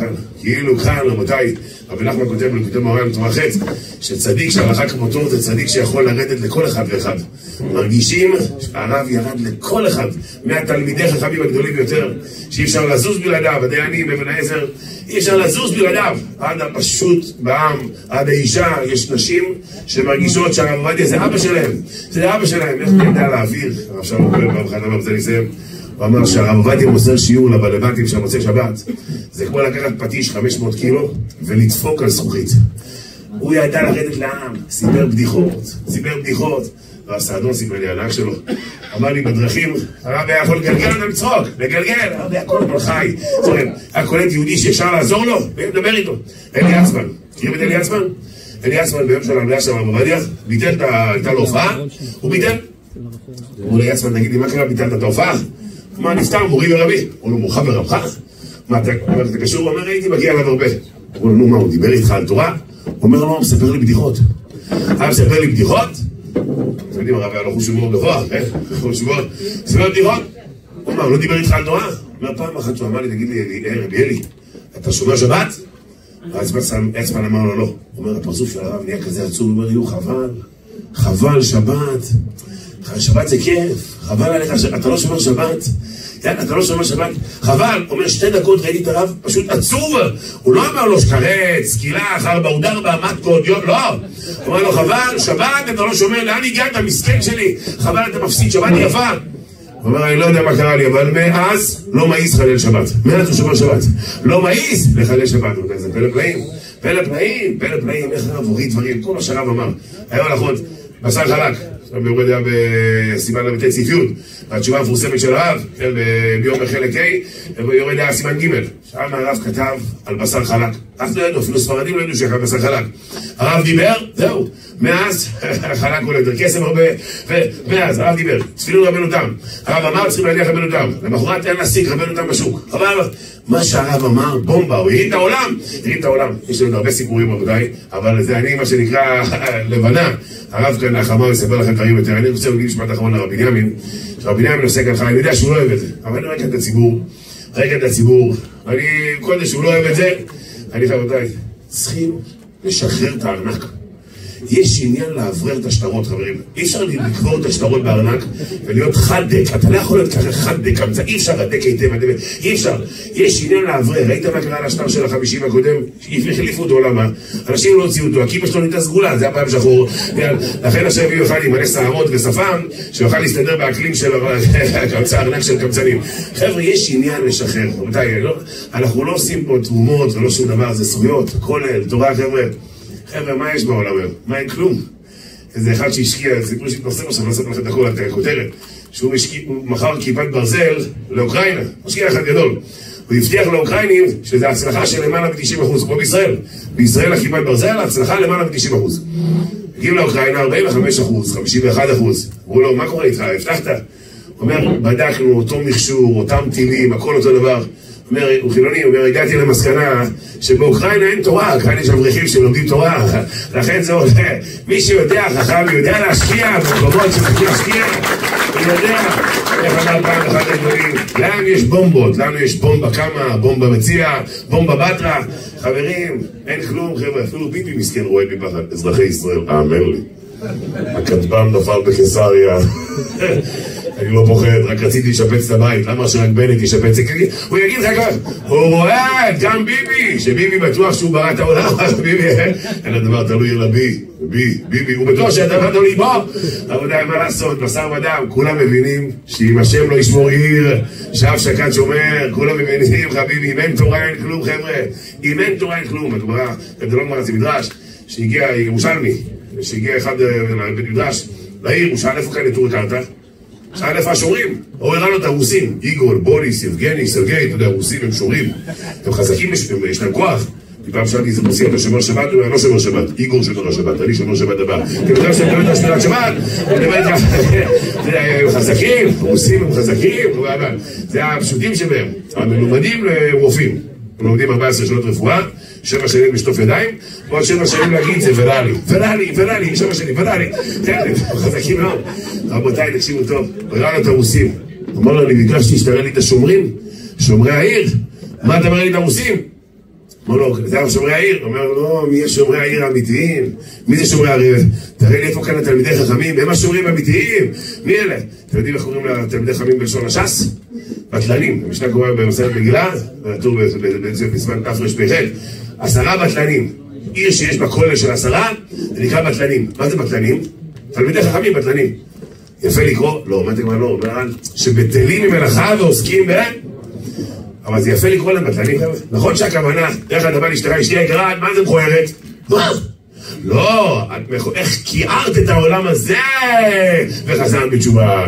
כאן, רבותיי, רבי נחמן כותב בכתב מרן תורה חץ, שצדיק שהלכה כמותו זה צדיק שיכול לרדת לכל אחד ואחד. מרגישים שהרב ירד לכל אחד, מהתלמידי החכמים הגדולים ביותר, שאי אפשר לזוז בלעדיו, הדיינים, אבן העזר, אי אפשר לזוז בלעדיו, עד הפשוט בעם, עד האישה, יש נשים שמרגישות שהרב עובדיה זה אבא שלהם, איך נדע להעביר, הרב שלום אומר פעם אחת, בזה נסיים, הוא אמר שהרב עובדיה מוסר שיעור לבלבטים של מוצאי שבת, זה כמו לקחת פטיש 500 קילו ולדפוק על זכוכית. הוא ידע לרדת לעם, סיפר בדיחות, והסעדון סיפר לי, הנהג שלו, אמר לי בדרכים, הרב היה יכול לגלגל אותם לצחוק, הרב היה כל חי, היה קולט יהודי שאפשר לעזור לו, ונדבר איתו. אלי עצמן, תראי את אלי עצמן? אלי עצמן ביום של ההלוויה של הרב עובדיה, ביטל, הייתה לו הופעה, הוא ביטל. אמרו לי עצמן, תגיד לי, מה קרה ביטלת את ההופעה? מה, נפטר מורי ורבי? אמרו לו, מורחב ורבך? מה, אתה קשור? הוא אומר, הייתי מגיע אליו הרבה. אמרו לו, נו, מה, הוא דיבר איתך על תורה? הוא אומר, לא, הוא מספר לי בדיחות. מספר לי בדיחות? אתם יודעים, הרב היה לו חוש הומור גבוה, מספר לי בדיחות? הוא אומר, לא דיבר איתך על תורה? הוא אומר, פעם אחת שהוא אמר לי, תגיד לי, רבי אלי, אתה שומר שבת? עצמן אמר לו, לא. הוא אומר, הפרצוף של הרב נהיה כזה עצוב, הוא אומר, יו, חבל, שבת זה כיף, חבל עליך, אתה לא שומר שבת, אתה לא שומר שבת, חבל, אומר 2 דקות ראיתי את הרב, פשוט עצוב, הוא לא אמר לו שקרץ, קילח, 4 מתקות, לא, הוא אומר לו חבל, שבת אתה לא שומר, לאן הגעת, מסכן שלי, חבל אתה מפסיד, שבת יפה. הוא אומר, אני לא יודע מה קרה לי, אבל מאז לא מעיז חלל שבת, מאז הוא שומר שבת, לא מעיז לחלל שבת, זה פלא פלאים, איך הרב הוריד דברים, כל מה שהרב אמר, היה הלכות, בשר חלק, עכשיו ביורד היה בסימן לבתי ציפיות, והתשובה המפורסמת של הרב, ביום בחלק ה', ויורד היה סימן ג', שם הרב כתב על בשר חלק, אף לא ידעו, אפילו ספרדים לא ידעו שאכל בשר חלק. הרב דיבר, זהו, מאז חלק עולה יותר כסף הרבה, ומאז הרב דיבר, תפילו רבנו תם, הרב אמר צריכים להניח רבנו תם, למחרת אין להשיג רבנו תם בשוק, אבל מה שהרב אמר, בומבה, הוא הרים את העולם, יש לנו הרבה סיפורים רבותיי, אבל זה אני מה שנקרא לבנה, הרב כאן החמה יספר לכם דברים יותר, אני רוצה להגיד משפט אחרון לרב בנימין, שרב בנימין עושה כאן חי, אני יודע שהוא לא אוהב את זה, אבל אני רואה את הציבור, אני קודם שהוא לא אוהב את זה, אני רבותיי, צריכים לשחרר את הארנק. יש עניין לעברר את השטרות, חברים. אי אפשר לקבור את השטרות בארנק ולהיות חד-דק. אתה לא יכול להיות ככה חד-דק, אי אפשר הדק היטב, אי אפשר. יש עניין לעברר. ראית מה קרה לשטר של ה50 הקודם? החליפו אותו עולמה. אנשים לא הוציאו אותו, הכיפה שלו נהייתה סגולה, זה היה פעם שחור. לכן עכשיו הביאו אחד עם מלא שערות ושפם, שיוכל להסתדר באקלים של הארנק של קמצנים. חבר'ה, יש עניין לשחרר. אנחנו לא עושים פה תרומות ולא שום דבר, זה זכויות, כולל, תורה, חבר'ה, מה יש בעולם היום? מה אין כלום? איזה אחד שהשקיע, סיפור שהתפרסם עכשיו, לא סתם לכם את הכל, את הכותרת, שהוא מכר כיפת ברזל לאוקראינה, משקיע אחד גדול. הוא הבטיח לאוקראינים שזה הצלחה של למעלה מ-90%, כמו בישראל. בישראל הכיפת ברזל, הצלחה למעלה מ-90%. הגיעו לאוקראינה 45%, 51%. אמרו לו, מה קורה איתך? הבטחת? הוא אומר, בדקנו אותו מכשור, אותם טילים, הכל אותו דבר. הוא חילוני, הוא אומר, הגעתי למסקנה שבאוקראינה אין תורה, כאן יש אברכים שלומדים תורה, לכן זה עולה. מי שיודע, חכם, יודע להשקיע, במקומות שצריך להשקיע, הוא יודע איך אמר פעם אחד הדברים, לנו יש בומבות, לנו יש בומבה קמה, בומבה מציע, בומבה בטרה, חברים, אין כלום, חבר'ה, אפילו ביבי מסכן רואה מפחד, אזרחי ישראל, האמר לי, הכתבם נפל בקיסריה, אני לא פוחד, רק רציתי לשפץ את הבית, למה שרק בנט ישפץ? הוא יגיד לך כך, הוא רואה גם ביבי, שביבי בטוח שהוא ברא את העולם, ביבי, אין הדבר תלוי אלא ביבי, הוא בטוח שהדבר תלוי בו, עבודה, מה לעשות, בשר ודם, כולם מבינים שאם השם לא ישמור עיר, שאף שקד שומר, כולם מבינים, חביבי, אם אין תורה אין כלום, חבר'ה, אם אין תורה אין כלום, את אומרה, זה לא מראה, זה מדרש, שהגיע ירושלמי, שהגיע אחד לבית מדרש, לעיר, הוא שאל איפה כאן את אורי קרתא? שאל איפה השומרים? הוא הראה לו את הרוסים, איגור, בוריס, יבגני, סרגי, אתה יודע, הרוסים הם שומרים, הם חזקים, יש להם כוח. פעם שאלתי איזה רוסי, אתה שומר שבת? הוא לא שומר שבת, איגור שומר שבת, אני שומר שבת הבא. כי בגלל שאתה מדבר את השמירת שבת, אני מדבר את חזקים, רוסים הם חזקים, זה הפשוטים שבהם, המלומדים לרופאים. הם לומדים 14 שנות רפואה, 7 שנים לשטוף ידיים, ועוד 7 שנים להגיד זה ורלי, 7 שנים, ורלי. חזקים מאוד. רבותיי, תקשיבו טוב, הראה לו את הרוסים. אמר לו, אני ביקשתי שתראה לי את השומרים, שומרי העיר. מה אתה מראה לי את הרוסים? אמר לו, זה שומרי העיר. הוא אומר, לא, מי יש שומרי העיר האמיתיים? מי זה שומרי העיר? תראה לי איפה כאן התלמידי חכמים, הם השומרים האמיתיים. מי אלה? אתם יודעים איך קוראים לתלמידי חכמים בלשון הש"ס? בטלנים. המשנה קוראים במסכת מגילה, בטור בזמן תרפ"ח, 10 בטלנים. עיר שיש בה כולל של 10, זה נקרא בטלנים. מה זה בטלנים? תלמידי חכמים בטלנים. יפה לקרוא? לא, מה תקרא? לא, שבטלים ממלאכה ועוסקים בהם. אבל זה יפה לקרוא להם בטלנים. נכון שהכוונה, דרך הדבר להשתרה, אשתי היקרה, מה זה מכוערת? מה? לא, איך קיערת את העולם הזה וחזרת בתשובה.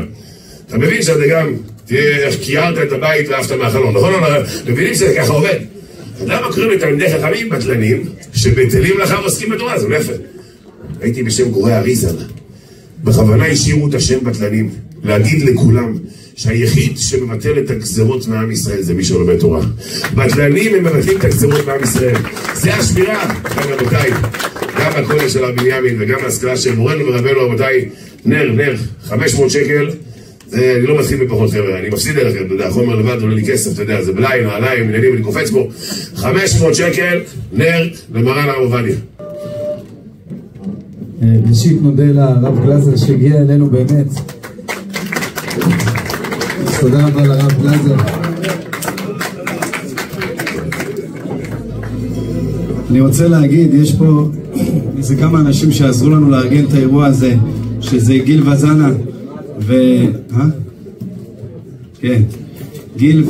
אתה מבין שזה גם, תראה איך קיערת את הבית ואהבת מהחלון, נכון? מבינים שזה ככה עובד. למה קוראים לתלמידי חכמים בטלנים שבטלים לך ועוסקים בתורה? זה לא יפה. הייתי בשם גורי אריזל. בכוונה השאירו את השם בטלנים, להגיד לכולם שהיחיד שמבטל את הגזרות מעם ישראל זה מי שלומד תורה. בטלנים הם מבטלים את הגזרות מעם ישראל. זה השמירה, רבותיי. גם הכולל של הרב בנימין וגם ההשכלה של מורנו ורבנו, רבותיי, נר, 500 שקל. אני לא מתחיל בפחות חבר'ה, אני מפסיד אליכם, אתה יודע, חומר לבד עולה לי כסף, אתה יודע, זה בליין, נעליים, עניינים, אני קופץ פה. 500 שקל, נר למרן הרב עובדיה. ראשית נודה לרב גלזר שהגיע אלינו באמת. תודה רבה לרב גלזר. אני רוצה להגיד, יש פה איזה כמה אנשים שעזרו לנו לארגן את האירוע הזה, שזה גיל וזנה כן, גיל,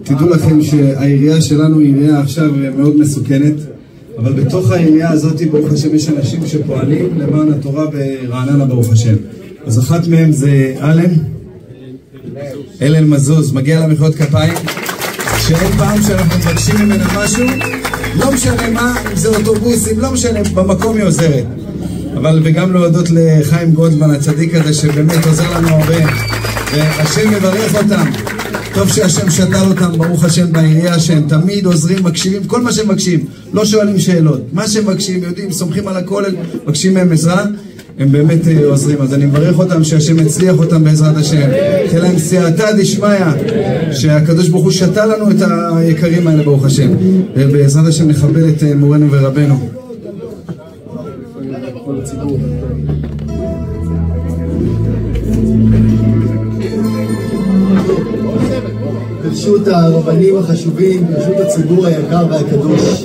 ותדעו לכם שהעירייה שלנו היא עירייה עכשיו מאוד מסוכנת, אבל בתוך העירייה הזאת, ברוך השם, יש אנשים שפועלים למען התורה ברעננה, ברוך השם. אז אחת מהם זה אלן מזוז, מגיע לה מחיאות כפיים, שאין פעם שאנחנו מבקשים ממנה משהו, לא משנה מה, אם זה אוטובוסים, לא משנה, במקום היא עוזרת. אבל וגם להודות לחיים גולדמן, הצדיק הזה, שבאמת עוזר לנו הרבה, והשם מברך אותם. טוב שהשם שתל אותם, ברוך השם, בעירייה, שהם תמיד עוזרים, מקשיבים, כל מה שהם מקשיבים, לא שואלים שאלות. מה שהם מקשיבים, יודעים, סומכים על הכל, מקשיבים מהם עזרה, הם באמת עוזרים. אז אני מברך אותם, שהשם הצליח אותם בעזרת השם. תהיה להם סייעתא דשמיא, שהקדוש ברוך הוא שתל לנו את היקרים האלה, ברוך השם. ובעזרת השם נכבד את מורנו ורבנו. ברשות הרבנים החשובים, ברשות הציבור היקר והקדוש.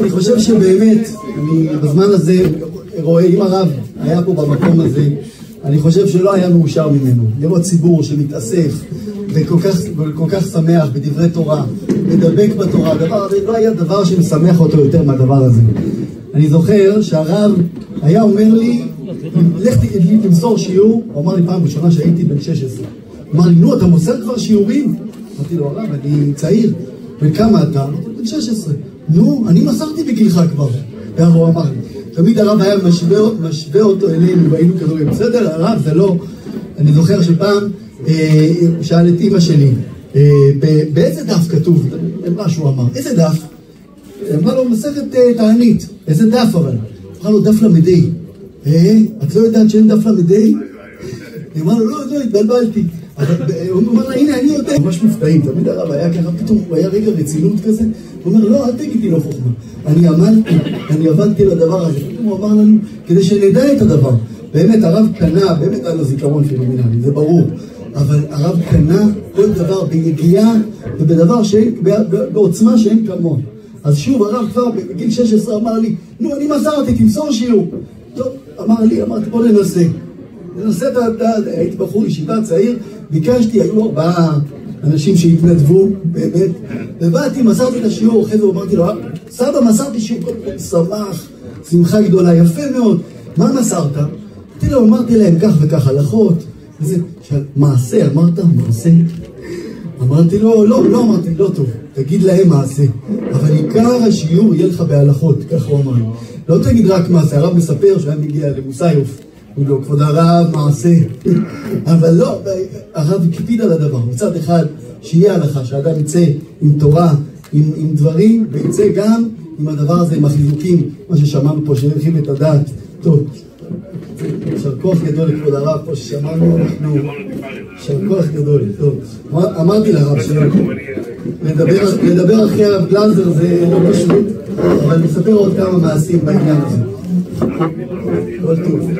אני חושב שבאמת, אני בזמן הזה רואה, אם הרב היה פה במקום הזה, אני חושב שלא היה מאושר ממנו. לראות ציבור שמתאסף וכל כך שמח בדברי תורה, מדבק בתורה. לא היה דבר שמשמח אותו יותר מהדבר הזה. אני זוכר שהרב היה אומר לי, לך תמסור שיעור. הוא אמר לי פעם ראשונה שהייתי בן 16. הוא אמר לי, נו, אתה מוסר כבר שיעורים? אמרתי לו, הרב, אני צעיר. וכמה אתה? אמרתי, בן 16. נו, אני מסרתי בגילך כבר. הוא אמר לי, תמיד הרב היה משווה אותו אלינו, והיינו כדורים. בסדר, הרב, זה לא... אני זוכר שפעם שאל את אמא שלי, באיזה דף כתוב? מה שהוא אמר, איזה דף? אמרה לו, מסכת תענית. איזה דף אבל? אמרה לו, דף למדי. את לא יודעת שאין דף למדי? אמרה לו, לא, התבלבלתי. הוא אומר לה, הנה, אני יודע. ממש מופתעים, תמיד הרב היה ככה, פתאום הוא היה רגע רצינות כזה. הוא אומר, לא, אל תגידי לו חוכמה. אני עבדתי לדבר הזה. הוא אמר לנו, כדי שנדע את הדבר. באמת, הרב קנה, באמת היה לו זיכרון פנומנלי, זה ברור. אבל הרב קנה כל דבר ביגיעה ובדבר בעוצמה שאין כמוה. אז שוב, הרב כבר בגיל 16 אמר לי, נו, אני מסרתי, תמסור שיעור. טוב, אמרתי, בוא ננסה. הייתי בחור ישיבה צעיר, ביקשתי, היו 4 אנשים שהתנדבו, באמת, ובאתי, מסרתי את השיעור, אחרי זה אמרתי לו, סבא, מסרתי שיעור, כל כך שמח, שמחה גדולה, יפה מאוד. מה מסרת? אמרתי להם כך וכך הלכות, מעשה, אמרת? מעשה? אמרתי לו, לא אמרתי, לא טוב, תגיד להם מעשה, אבל עיקר השיעור יהיה לך בהלכות, ככה הוא אמר. לא תגיד רק מעשה, הרב מספר שהיה מגיע למוסיוף, הוא לא, כבוד הרב, מעשה. אבל לא, הרב הקפיד על הדבר, מצד אחד שיהיה הלכה, שאדם יצא עם תורה, עם דברים, ויצא גם עם הדבר הזה, עם החיזוקים, מה ששמענו פה, שהרחיב את הדעת. טוב, יישר כוח גדול לכבוד הרב פה ששמענו, אנחנו יישר כוח גדול. טוב, אמרתי לרב לדבר אחרי הרב גלנזר זה לא פשוט, אבל נספר עוד כמה מעשים בעניין הזה. כל טוב.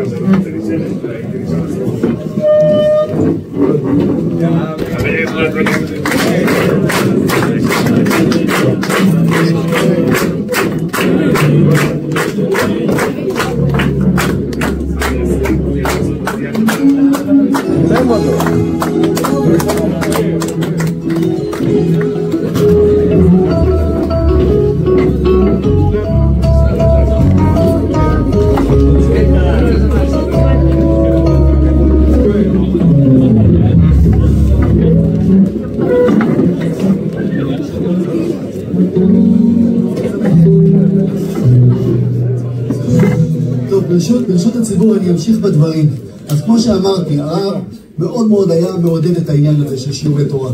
ברשות הציבור אני אמשיך בדברים. אז כמו שאמרתי, הרב מאוד מאוד היה מעודד את העניין הזה של שיעורי תורה.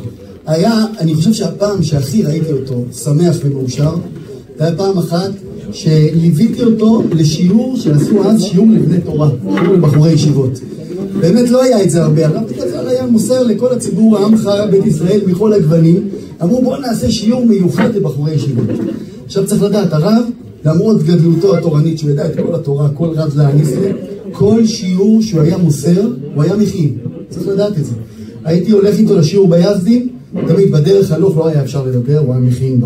אני חושב שהפעם שהכי ראיתי אותו שמח ומאושר, זה היה פעם אחת שליוויתי אותו לשיעור שעשו אז שיעור לבני תורה, שיעור לבחורי ישיבות. באמת לא היה את זה הרבה, הרב בכלל היה מוסר לכל הציבור העמך בית ישראל מכל הגוונים, אמרו בואו נעשה שיעור מיוחד לבחורי ישיבות. עכשיו צריך לדעת, הרב למרות גדלותו התורנית, שהוא ידע את כל התורה, כל רב להניס לי, כל שיעור שהוא היה מוסר, הוא היה מכין. צריך לדעת את זה. הייתי הולך איתו לשיעור ביזדים, תמיד בדרך הלוך לא היה אפשר לדבר, הוא היה מכין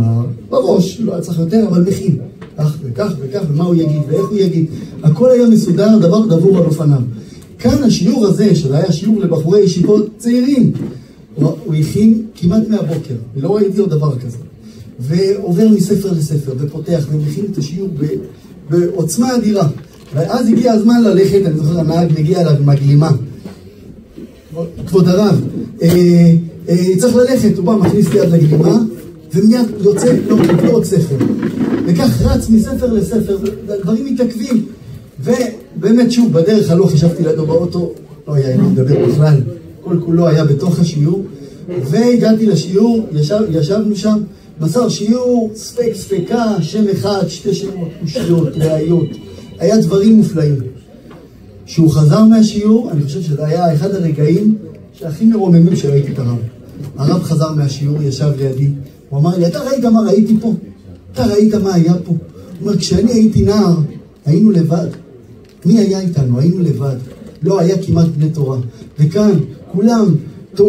בראש, לא היה צריך יותר, אבל מכין. כך וכך וכך, ומה הוא יגיד ואיך הוא יגיד. הכל היה מסודר, דבר דבור על אופניו. כאן השיעור הזה, שזה היה שיעור לבחורי ישיבות צעירים, הוא הכין כמעט מהבוקר, ולא ראיתי עוד דבר כזה. ועובר מספר לספר, ופותח, ומכין את השיעור בעוצמה אדירה. ואז הגיע הזמן ללכת, אני זוכר, הנהג מגיע אליו עם הגלימה. כבוד הרב, צריך ללכת, הוא בא, מכניס יד לגלימה, ומיד יוצא, לא עוד ספר. וכך רץ מספר לספר, דברים מתעכבים. ובאמת שוב, בדרך הלוך ישבתי לידו באוטו, לא היה עם לדבר בכלל, כל כולו היה בתוך השיעור, והגעתי לשיעור, ישבנו שם, מסר שיעור, ספק ספקה, שם אחד, 2 שמות, קושיות, ראיות, היה דברים מופלאים. כשהוא חזר מהשיעור, אני חושב שזה היה אחד הרגעים שהכי מרוממים שראיתי את הרב. הרב חזר מהשיעור, ישב לידי, הוא אמר לי, אתה ראית מה ראיתי פה? אתה ראית מה היה פה? הוא אומר, כשאני הייתי נער, היינו לבד. מי היה איתנו? היינו לבד. לא היה כמעט בני תורה. וכאן, כולם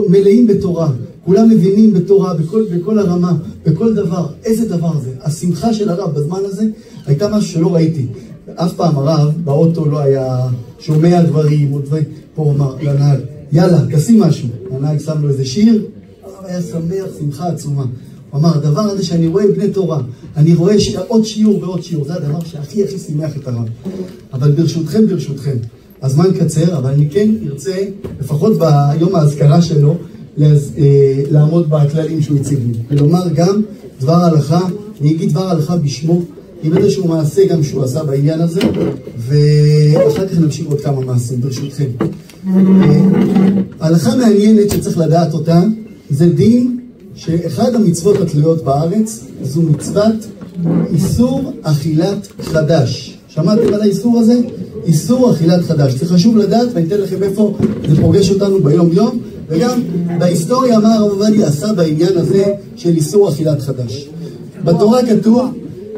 מלאים בתורה. כולם מבינים בתורה, בכל הרמה, בכל דבר. איזה דבר זה? השמחה של הרב בזמן הזה הייתה משהו שלא ראיתי. אף פעם הרב באוטו לא היה שומע דברים או דברים. פה הוא אמר לנהג, יאללה, תשים משהו. הנהג שם לו איזה שיר, הרב היה שמח, שמחה עצומה. הוא אמר, הדבר הזה שאני רואה בני תורה, אני רואה עוד שיעור ועוד שיעור, זה הדבר שהכי שימח את הרב. אבל ברשותכם, הזמן קצר, אבל אני כן ארצה, לפחות ביום ההזכרה שלו, לעמוד בכללים שהוא הציג לי. ולומר גם דבר הלכה, אני אגיד דבר הלכה בשמו, עם איזשהו מעשה גם שהוא עשה בעניין הזה, ואחר כך נמשיך עוד כמה מעשים, ברשותכם. הלכה מעניינת שצריך לדעת אותה, זה דין שאחד המצוות התלויות בארץ, זו מצוות איסור אכילת חדש. שמעתם על האיסור הזה? איסור אכילת חדש. זה חשוב לדעת, ואני אתן לכם איפה זה פוגש אותנו ביום יום, וגם בהיסטוריה מה הרב עובדיה עשה בעניין הזה של איסור אכילת חדש. בתורה כתוב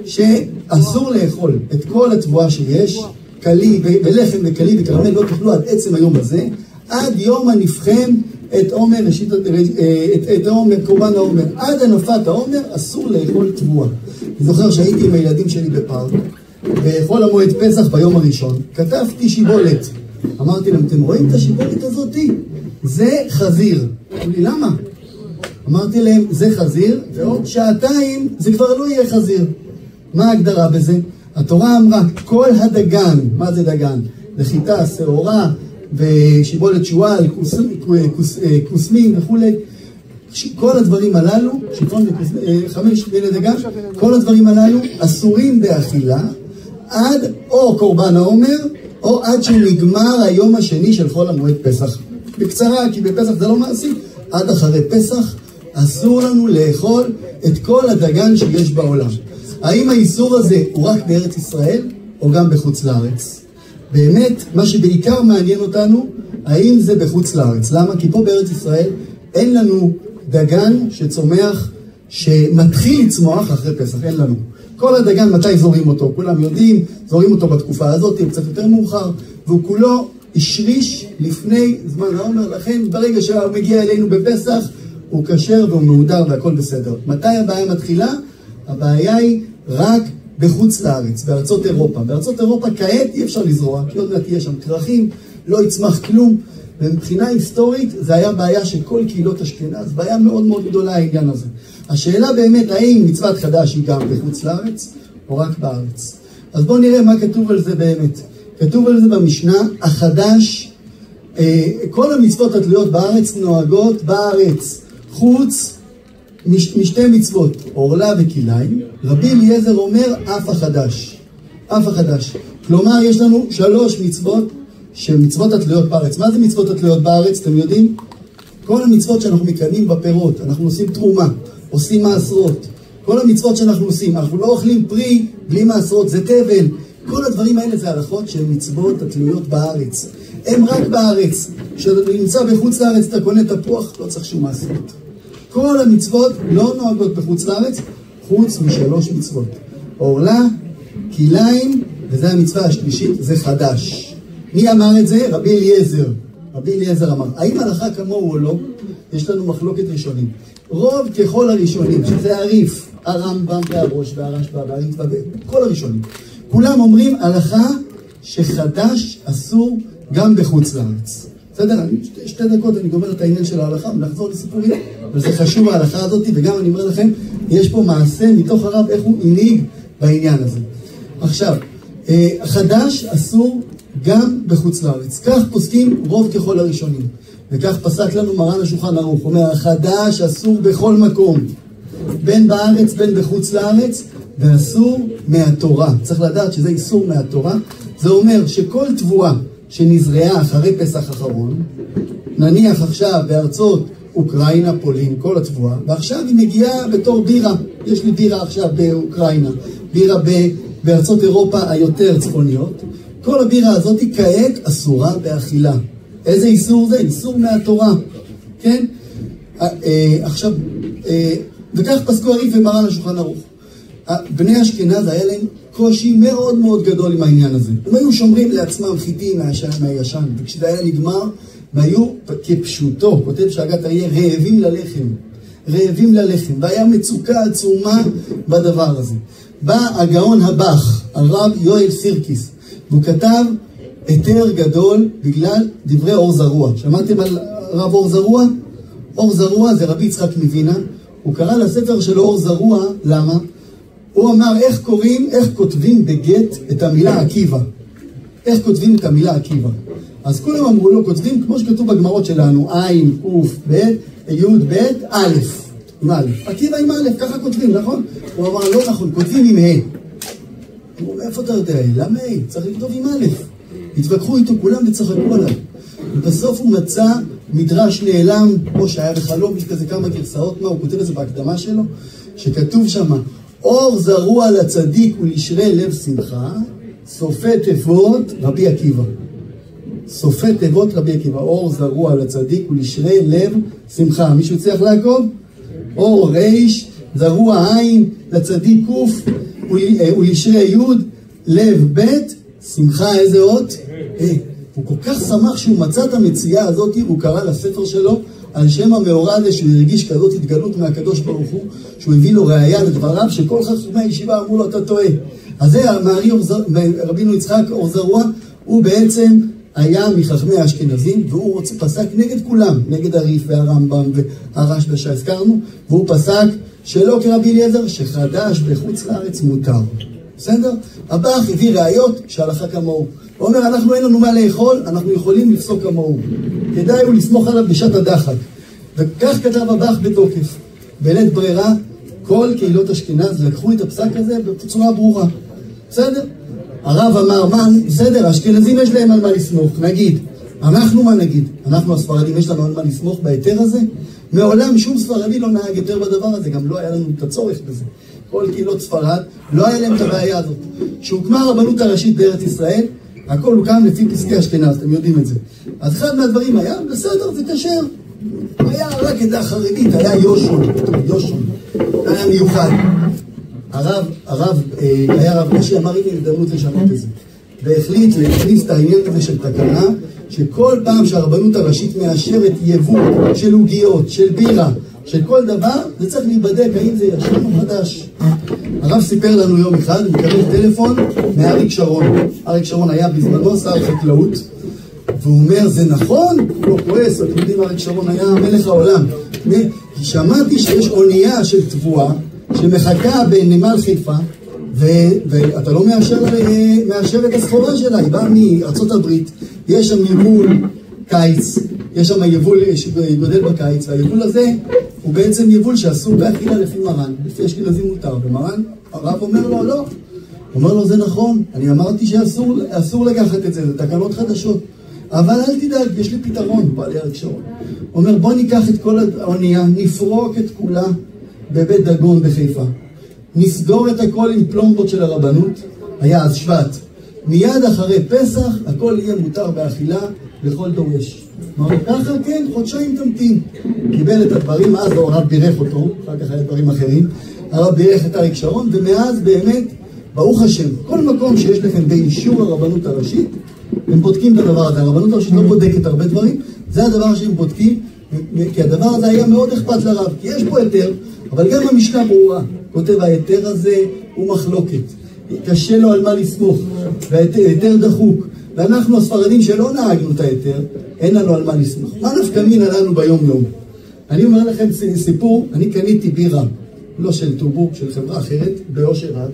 שאסור לאכול את כל התבואה שיש, קלי ולחם וקלי וקרמל לא תאכלו עד עצם היום הזה, עד יום הנפחם את עומר, קורבן העומר. עד הנפת העומר אסור לאכול תבואה. אני זוכר שהייתי עם הילדים שלי בפארק, בחול המועד פסח ביום הראשון, כתבתי שיבולת. אמרתי להם, אתם רואים את השיבולת הזאתי? זה חזיר. אמרו לי, למה? אמרתי להם, זה חזיר, ועוד שעתיים זה כבר לא יהיה חזיר. מה ההגדרה בזה? התורה אמרה, כל הדגן, מה זה דגן? לחיטה, שעורה, ושיבולת שועל, קוסמים וכו'. כל הדברים הללו, שיפון וחמש מיני דגן, כל הדברים הללו אסורים באכילה, עד או קורבן העומר, או עד שנגמר היום השני של חול המועד פסח. בקצרה, כי בפסח זה לא מעשי, עד אחרי פסח אסור לנו לאכול את כל הדגן שיש בעולם. האם האיסור הזה הוא רק בארץ ישראל, או גם בחוץ לארץ? באמת, מה שבעיקר מעניין אותנו, האם זה בחוץ לארץ. למה? כי פה בארץ ישראל אין לנו דגן שצומח, שמתחיל לצמוח אחרי פסח, אין לנו. כל הדגן, מתי זורים אותו? כולם יודעים, זורים אותו בתקופה הזאת, קצת יותר מאוחר, והוא כולו השריש לפני זמן העומר, לכן ברגע שהוא מגיע אלינו בפסח, הוא כשר והוא מהודר והכל בסדר. מתי הבעיה מתחילה? הבעיה היא רק בחוץ לארץ, בארצות אירופה. בארצות אירופה כעת אי אפשר לזרוע, כי עוד מעט תהיה שם קרחים, לא יצמח כלום, ומבחינה היסטורית זה היה בעיה של כל קהילות אשכנז, בעיה מאוד מאוד גדולה העניין הזה. השאלה באמת, האם מצוות חדש היא גם בחוץ לארץ, או רק בארץ? אז בואו נראה מה כתוב על זה באמת. כתוב על זה במשנה, החדש, כל המצוות התלויות בארץ נוהגות בארץ, חוץ משתי מצוות, אורלה וכיליים. רבי אליעזר אומר, אף החדש. אף החדש. כלומר, יש לנו 3 מצוות, שמצוות התלויות בארץ. מה זה מצוות התלויות בארץ? אתם יודעים? כל המצוות שאנחנו מקיימים בפירות, אנחנו עושים תרומה, עושים מעשרות. כל המצוות שאנחנו עושים, אנחנו לא אוכלים פרי בלי מעשרות, זה תבל. כל הדברים האלה זה הלכות של מצוות התלויות בארץ. הם רק בארץ. כשאתה נמצא בחוץ לארץ, אתה קונה תפוח, לא צריך שום מעשרות. כל המצוות לא נוהגות בחוץ לארץ, חוץ מ3 מצוות. אורלה, כיליים, וזה המצווה השלישית, זה חדש. מי אמר את זה? רבי אליעזר. רבי אליעזר אמר. האם הלכה כמוהו או לא? יש לנו מחלוקת ראשונים. רוב ככל הראשונים, שזה הריף, הרמב"ם והראש והרשב"א והריטב"א, כל הראשונים. כולם אומרים הלכה שחדש אסור גם בחוץ לארץ. בסדר? 2 דקות אני גומר את העניין של ההלכה ונחזור לסיפורים, אבל זה חשוב ההלכה הזאת, וגם אני אומר לכם, יש פה מעשה מתוך הרב איך הוא הנהיג בעניין הזה. עכשיו, חדש אסור גם בחוץ לארץ. כך פוסקים רוב ככל הראשונים. וכך פסק לנו מרן השולחן ערוך. הוא אומר, החדש אסור בכל מקום. בין בארץ, בין בחוץ לארץ, ואסור מהתורה. צריך לדעת שזה איסור מהתורה. זה אומר שכל תבואה שנזרעה אחרי פסח אחרון, נניח עכשיו בארצות אוקראינה, פולין, כל התבואה, ועכשיו היא מגיעה בתור בירה. יש לי בירה עכשיו באוקראינה, בירה בארצות אירופה היותר צפוניות. כל הבירה הזאת כעת אסורה באכילה. איזה איסור זה? איסור מהתורה. כן? עכשיו, וכך פסקו הריף ומרן השולחן ערוך. בני אשכנז היה להם קושי מאוד מאוד גדול עם העניין הזה. הם היו שומרים לעצמם חיטים מהישן, וכשזה היה נגמר, והיו כפשוטו, כותב שהגת היה רעבים ללחם. רעבים ללחם, והיה מצוקה עצומה בדבר הזה. בא הגאון הבח, הרב יואל סירקיס, והוא כתב היתר גדול בגלל דברי אור זרוע. שמעתם על רב אור זרוע? אור זרוע זה רבי יצחק מווינה, הוא קרא לספר של אור זרוע, למה? הוא אמר איך כותבים בגט את המילה עקיבא. איך כותבים את המילה עקיבא. אז כולם אמרו לו, כותבים כמו שכתוב בגמרות שלנו, עין, קוף, בית, יוד, בית, א', עם א'. עקיבא עם א', ככה כותבים, נכון? הוא אמר, לא נכון, כותבים עם ה'. הוא אומר, איפה אתה יודע? למה ה'? צריך לכתוב עם א'. התווכחו איתו כולם וצחקו עליו. ובסוף הוא מצא מדרש נעלם, כמו שהיה בחלום, יש כזה כמה גרסאות, מה הוא כותב את זה בהקדמה שלו, שכתוב שם, אור זרוע לצדיק ולשרי לב שמחה, סופי תיבות רבי עקיבא. סופי תיבות רבי עקיבא, אור זרוע לצדיק ולשרי לב שמחה. מישהו צריך לעקוב? אור ריש, זרוע עין, לצדיק קוף, ולשרי יוד, לב בית, שמחה איזה אות? הוא כל כך שמח שהוא מצא את המציאה הזאת, הוא קרא לספר שלו על שם המאורע הזה, שהוא הרגיש כזאת התגלות מהקדוש ברוך הוא, שהוא הביא לו ראייה לדבריו, שכל חכמי הישיבה אמרו לו, אתה טועה. אז זה רבינו יצחק אור זרוע, הוא בעצם היה מחכמי האשכנזים, והוא פסק נגד כולם, נגד הריף והרמב"ם והרשב"א שהזכרנו, והוא פסק שלא כרבי אליעזר, שחדש בחוץ לארץ מותר. בסדר? הבח הביא ראיות שהלכה כמוהו. הוא אומר, אנחנו אין לנו מה לאכול, אנחנו יכולים לפסוק כמוהו. כדאי הוא לסמוך עליו בשעת הדחק. וכך כתב הבח בתוקף. בלית ברירה, כל קהילות אשכנז לקחו את הפסק הזה בצורה ברורה. בסדר? הרב אמר, בסדר, האשכנזים יש להם על מה לסמוך, נגיד. אנחנו מה נגיד? אנחנו הספרדים יש לנו על מה לסמוך בהיתר הזה? מעולם שום ספרדי לא נהג יותר בדבר הזה, גם לא היה לנו את הצורך בזה. כל קהילות ספרד, לא היה להם את הבעיה הזאת. שהוקמה הרבנות הראשית בארץ ישראל, הכל הוקם לפי פסקי אשכנז, אתם יודעים את זה. אז אחד מהדברים היה, בסדר, זה כשר. היה רק את החרדית, היה יושון, היה מיוחד. היה רב ראשי, אמר, הנה הזדמנות לשנות את זה. והחליט להכניס את העניין הזה של תקנה, שכל פעם שהרבנות הראשית מאשרת יבוא של עוגיות, של בירה, של כל דבר, זה צריך להיבדק האם זה ישן או חדש. הרב סיפר לנו יום אחד, הוא מקבל טלפון מאריק שרון. אריק שרון היה בזמנו שר חקלאות, והוא אומר, זה נכון? הוא לא כועס, אתם יודעים, אריק שרון היה מלך העולם. כי שמעתי שיש אונייה של תבואה, שמחכה בנמל חיפה, ואתה לא מאשר את הסחורה שלה, היא באה מארצות הברית, יש שם יבול קיץ, יש שם יבול שגודל בקיץ, והיבול הזה הוא בעצם יבול שאסור באכילה לפי מרן, לפי אשכנזים מותר, ומרן, הרב אומר לו, לא. הוא אומר לו, זה נכון, אני אמרתי שאסור לקחת את זה, זה תקנות חדשות, אבל אל תדאג, יש לי פתרון, בא לי אריק שרון. הוא אומר, בוא ניקח את כל האונייה, נפרוק את כולה בבית דגון בחיפה, נסגור את הכל עם פלומבות של הרבנות, היה אז שבט. מיד אחרי פסח, הכל יהיה מותר באכילה לכל דורש. ככה כן, חודשיים תמתין. קיבל את הדברים, אז הרב בירך אותו, אחר כך היה דברים אחרים. הרב בירך את אריק שרון, ומאז באמת, ברוך השם, כל מקום שיש לכם באישור הרבנות הראשית, הם בודקים את הדבר הזה. הרבנות הראשית לא בודקת הרבה דברים, זה הדבר שהם בודקים, כי הדבר הזה היה מאוד אכפת לרב, כי יש פה היתר, אבל גם המשנה ברורה. כותב, ההיתר הזה הוא מחלוקת. קשה לו על מה לסמוך, והיתר דחוק. ואנחנו הספרדים שלא נהגנו את ההיתר, אין לנו על מה לסמוך. מה נפקא מינה לנו ביום יום? אני אומר לכם סיפור, אני קניתי בירה, לא של טורבוק, של חברה אחרת, באושר רב,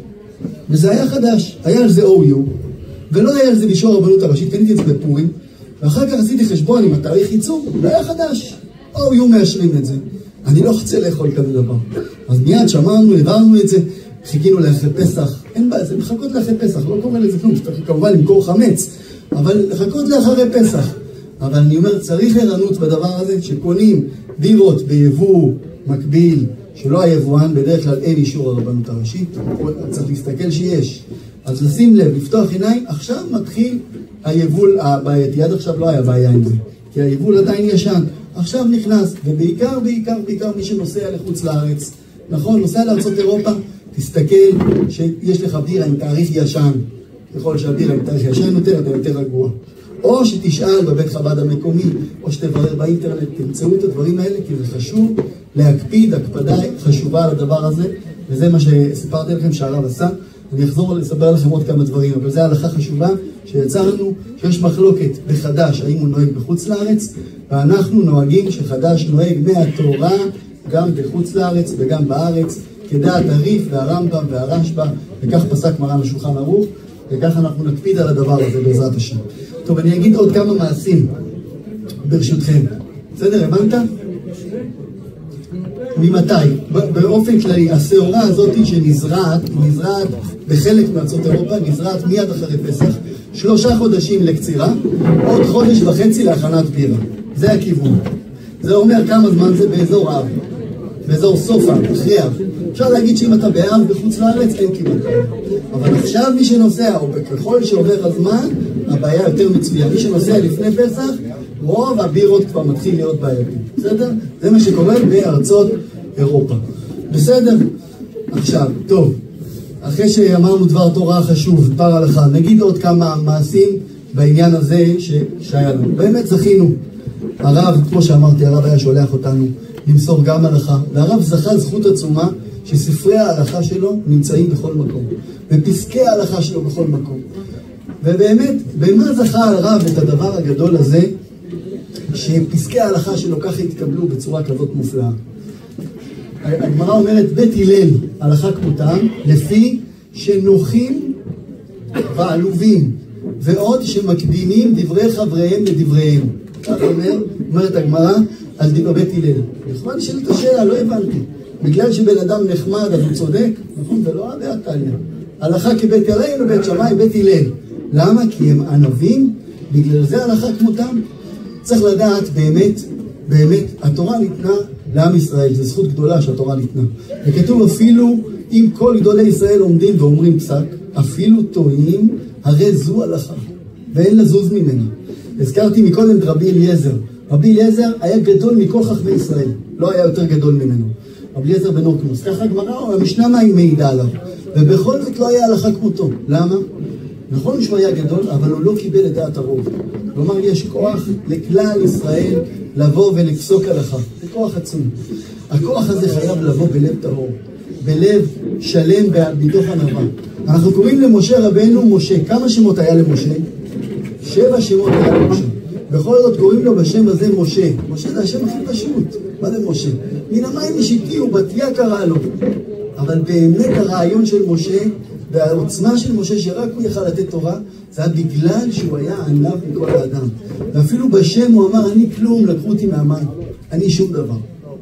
וזה היה חדש, היה על זה OU, ולא היה על זה באישור הרבנות הראשית, קניתי את זה בפורים, ואחר כך עשיתי חשבון עם התאריך ייצור, והיה חדש. OU מאשרים את זה. אני לא רוצה לאכול כזה דבר. אז מיד שמענו, העברנו את זה, חיכינו לאחרי פסח. אין בעיה, זה מחכות לאחרי פסח, לא קורה לזה כלום, שצריך כמובן למכור חמץ, אבל לחכות לאחרי פסח. אבל אני אומר, צריך ערנות בדבר הזה, שקונים בירות ביבוא מקביל, שלא היבואן, בדרך כלל אין אישור הרבנות הראשית, צריך להסתכל שיש. אז לשים לב, לפתוח עיניים, עכשיו מתחיל היבול הבעייתי, עד עכשיו לא היה בעיה עם זה, כי היבול עדיין ישן. עכשיו נכנס, ובעיקר, בעיקר מי שנוסע לחוץ לארץ, נכון, נוסע לארצות אירופה, תסתכל שיש לך בירה עם תאריך ישן, ככל שהבירה עם תאריך ישן יותר, אתה יותר רגוע. או שתשאל בבית חב"ד המקומי, או שתברר באינטרנט, תמצאו את הדברים האלה, כי זה חשוב להקפיד, הקפדה חשובה על הדבר הזה, וזה מה שסיפרתי לכם שהרב עשה. אני אחזור לספר לכם עוד כמה דברים, אבל זו הלכה חשובה שיצא לנו שיש מחלוקת בחדש, האם הוא נוהג בחוץ לארץ, ואנחנו נוהגים שחדש נוהג מהתורה גם בחוץ לארץ וגם בארץ, כדעת הריף והרמב"ם והרשב"א, וכך פסק מרן השולחן ערוך, וכך אנחנו נקפיד על הדבר הזה בעזרת השם. טוב, אני אגיד עוד כמה מעשים, ברשותכם. בסדר, הבנת? ממתי? באופן כללי, השעורה הזאת שנזרעת, היא נזרעת בחלק מארצות אירופה, נזרעת מיד אחרי פסח, 3 חודשים לקצירה, עוד 1.5 חודש להכנת בירה. זה הכיוון. זה אומר כמה זמן זה באזור אב, באזור סוף אב, אחרי אב. אפשר להגיד שאם אתה באב בחוץ לארץ, אין כמעט. אבל עכשיו מי שנוסע, או ככל שעובר הזמן, הבעיה יותר מצויה. מי שנוסע לפני פסח, רוב הבירות כבר מתחיל להיות בעייתי. בסדר? זה מה שקורה בארצות אירופה. בסדר? עכשיו, טוב. אחרי שאמרנו דבר תורה חשוב, דבר הלכה, נגיד עוד כמה מעשים בעניין הזה שהיה לנו. באמת זכינו. הרב, כמו שאמרתי, הרב היה שולח אותנו למסור גם הלכה. והרב זכה זכות עצומה שספרי ההלכה שלו נמצאים בכל מקום. ופסקי ההלכה שלו בכל מקום. ובאמת, במה זכה הרב את הדבר הגדול הזה, שפסקי ההלכה שלו ככה התקבלו בצורה כזאת מופלאה. הגמרא אומרת, בית הלל, הלכה כמותם, לפי שנוחים ועלובים, ועוד שמקדימים דברי חבריהם לדבריהם. כך אומרת הגמרא על בית הלל. יכולה לשאול את השאלה, לא הבנתי. בגלל שבן אדם נחמד, אז הוא צודק? נכון, זה לא הבאת עליה. הלכה כבית הלל ובית שמאי, בית הלל. למה? כי הם ענבים, בגלל זה הלכה כמותם. צריך לדעת באמת, התורה ניתנה לעם ישראל, זו זכות גדולה שהתורה ניתנה. וכתוב אפילו אם כל גדולי ישראל עומדים ואומרים פסק, אפילו טועים, הרי זו הלכה, ואין לזוז ממנה. הזכרתי מקודם את רבי אליעזר. רבי אליעזר היה גדול מכל חכמי ישראל, לא היה יותר גדול ממנו. רבי אליעזר בן הורקנוס, ככה הגמרא, המשנה מעידה עליו. ובכל זאת לא היה הלכה כמותו. למה? נכון שהוא היה גדול, אבל הוא לא קיבל את דעת הרוב. כלומר, יש כוח לכלל ישראל לבוא ולפסוק הלכה. זה כוח עצום. הכוח הזה חייב לבוא בלב טהור, בלב שלם מתוך ענווה. אנחנו קוראים למשה רבנו משה. כמה שמות היה למשה? 7 שמות היה למשה. בכל זאת קוראים לו בשם הזה משה. משה זה השם הכי פשוט. מה זה משה? מן המים משיתיהו, בתיה קרא לו. אבל באמת הרעיון של משה והעוצמה של משה שרק הוא יכל לתת תורה, זה היה בגלל שהוא היה ענב מכל האדם. ואפילו בשם הוא אמר, אני כלום, לקחו אותי מהמים. אני שום דבר.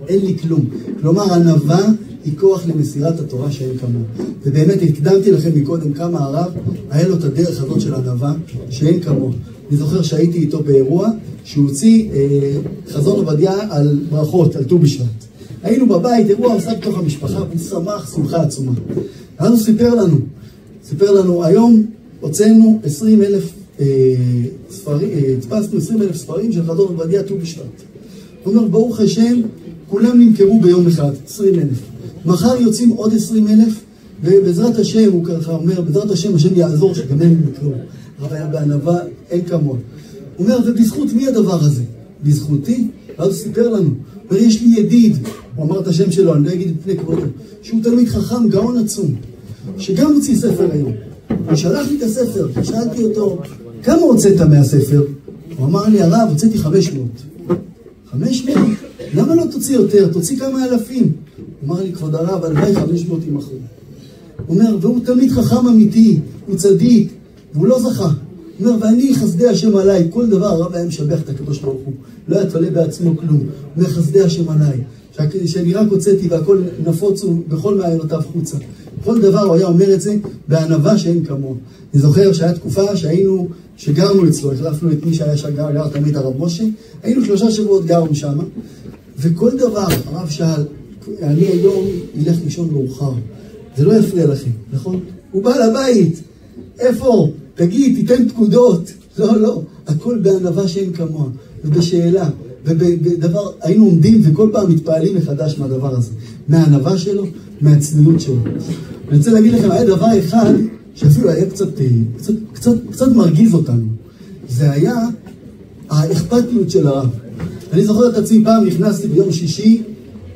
אין לי כלום. כלומר, ענווה היא כוח למסירת התורה שאין כמוה. ובאמת הקדמתי לכם מקודם כמה הרב, היה לו את הדרך הזאת של ענווה שאין כמוה. אני זוכר שהייתי איתו באירוע, שהוא הוציא חזון עובדיה על ברכות, על ט"ו בשבט. היינו בבית, אירוע עושה בתוך המשפחה, והוא שמח, שמחה עצומה. אז הוא סיפר לנו, היום הוצאנו 20,000 ספרים, הדפסנו 20,000 ספרים של חזון עובדיה ט"ו בשבט. הוא אומר, ברוך השם, כולם נמכרו ביום אחד, 20,000. מחר יוצאים עוד 20,000, ובעזרת השם, הוא ככה אומר, בעזרת השם, השם יעזור שגם הם נמכרו. הרב היה בענווה, אין כמוה. הוא אומר, ובזכות מי הדבר הזה? בזכותי? ואז הוא סיפר לנו. אומר, יש לי ידיד, הוא אמר את השם שלו, אני לא אגיד את פני כבודו, שהוא תלמיד חכם, גאון עצום, שגם הוציא ספר היום. הוא שלח לי את הספר, שאלתי אותו, כמה הוצאת מהספר? הוא אמר לי, הרב, הוצאתי 500. 500? למה לא תוציא יותר? תוציא כמה אלפים. הוא אמר לי, כבוד הרב, הלוואי 500 ימכרו. הוא אומר, והוא תלמיד חכם אמיתי, הוא צדיק, והוא לא זכה. הוא אומר, ואני חסדי השם עליי, כל דבר הרב היה משבח את הקדוש ברוך הוא, לא היה תולה בעצמו כלום. הוא אומר, חסדי השם עליי, שאני רק הוצאתי והכל נפוצו בכל מעיינותיו חוצה. כל דבר הוא היה אומר את זה בענווה שאין כמוה. אני זוכר שהיה תקופה שגרנו אצלו, החלפנו את מי שהיה גר תמיד הרב משה, היינו 3 שבועות גרנו שם, וכל דבר הרב שאל, אני היום ילך לישון מאוחר, זה לא יפריע לכם, נכון? הוא בא לבית, איפה? תגיד, תיתן פקודות. לא, הכל בענווה שאין כמוה, ובשאלה, ובדבר, היינו עומדים וכל פעם מתפעלים מחדש מהדבר הזה, מהענווה שלו, מהצניעות שלו. אני רוצה להגיד לכם, היה דבר אחד שאפילו היה קצת מרגיז אותנו. זה היה האכפתיות של הרב. אני זוכר את עצמי פעם, נכנסתי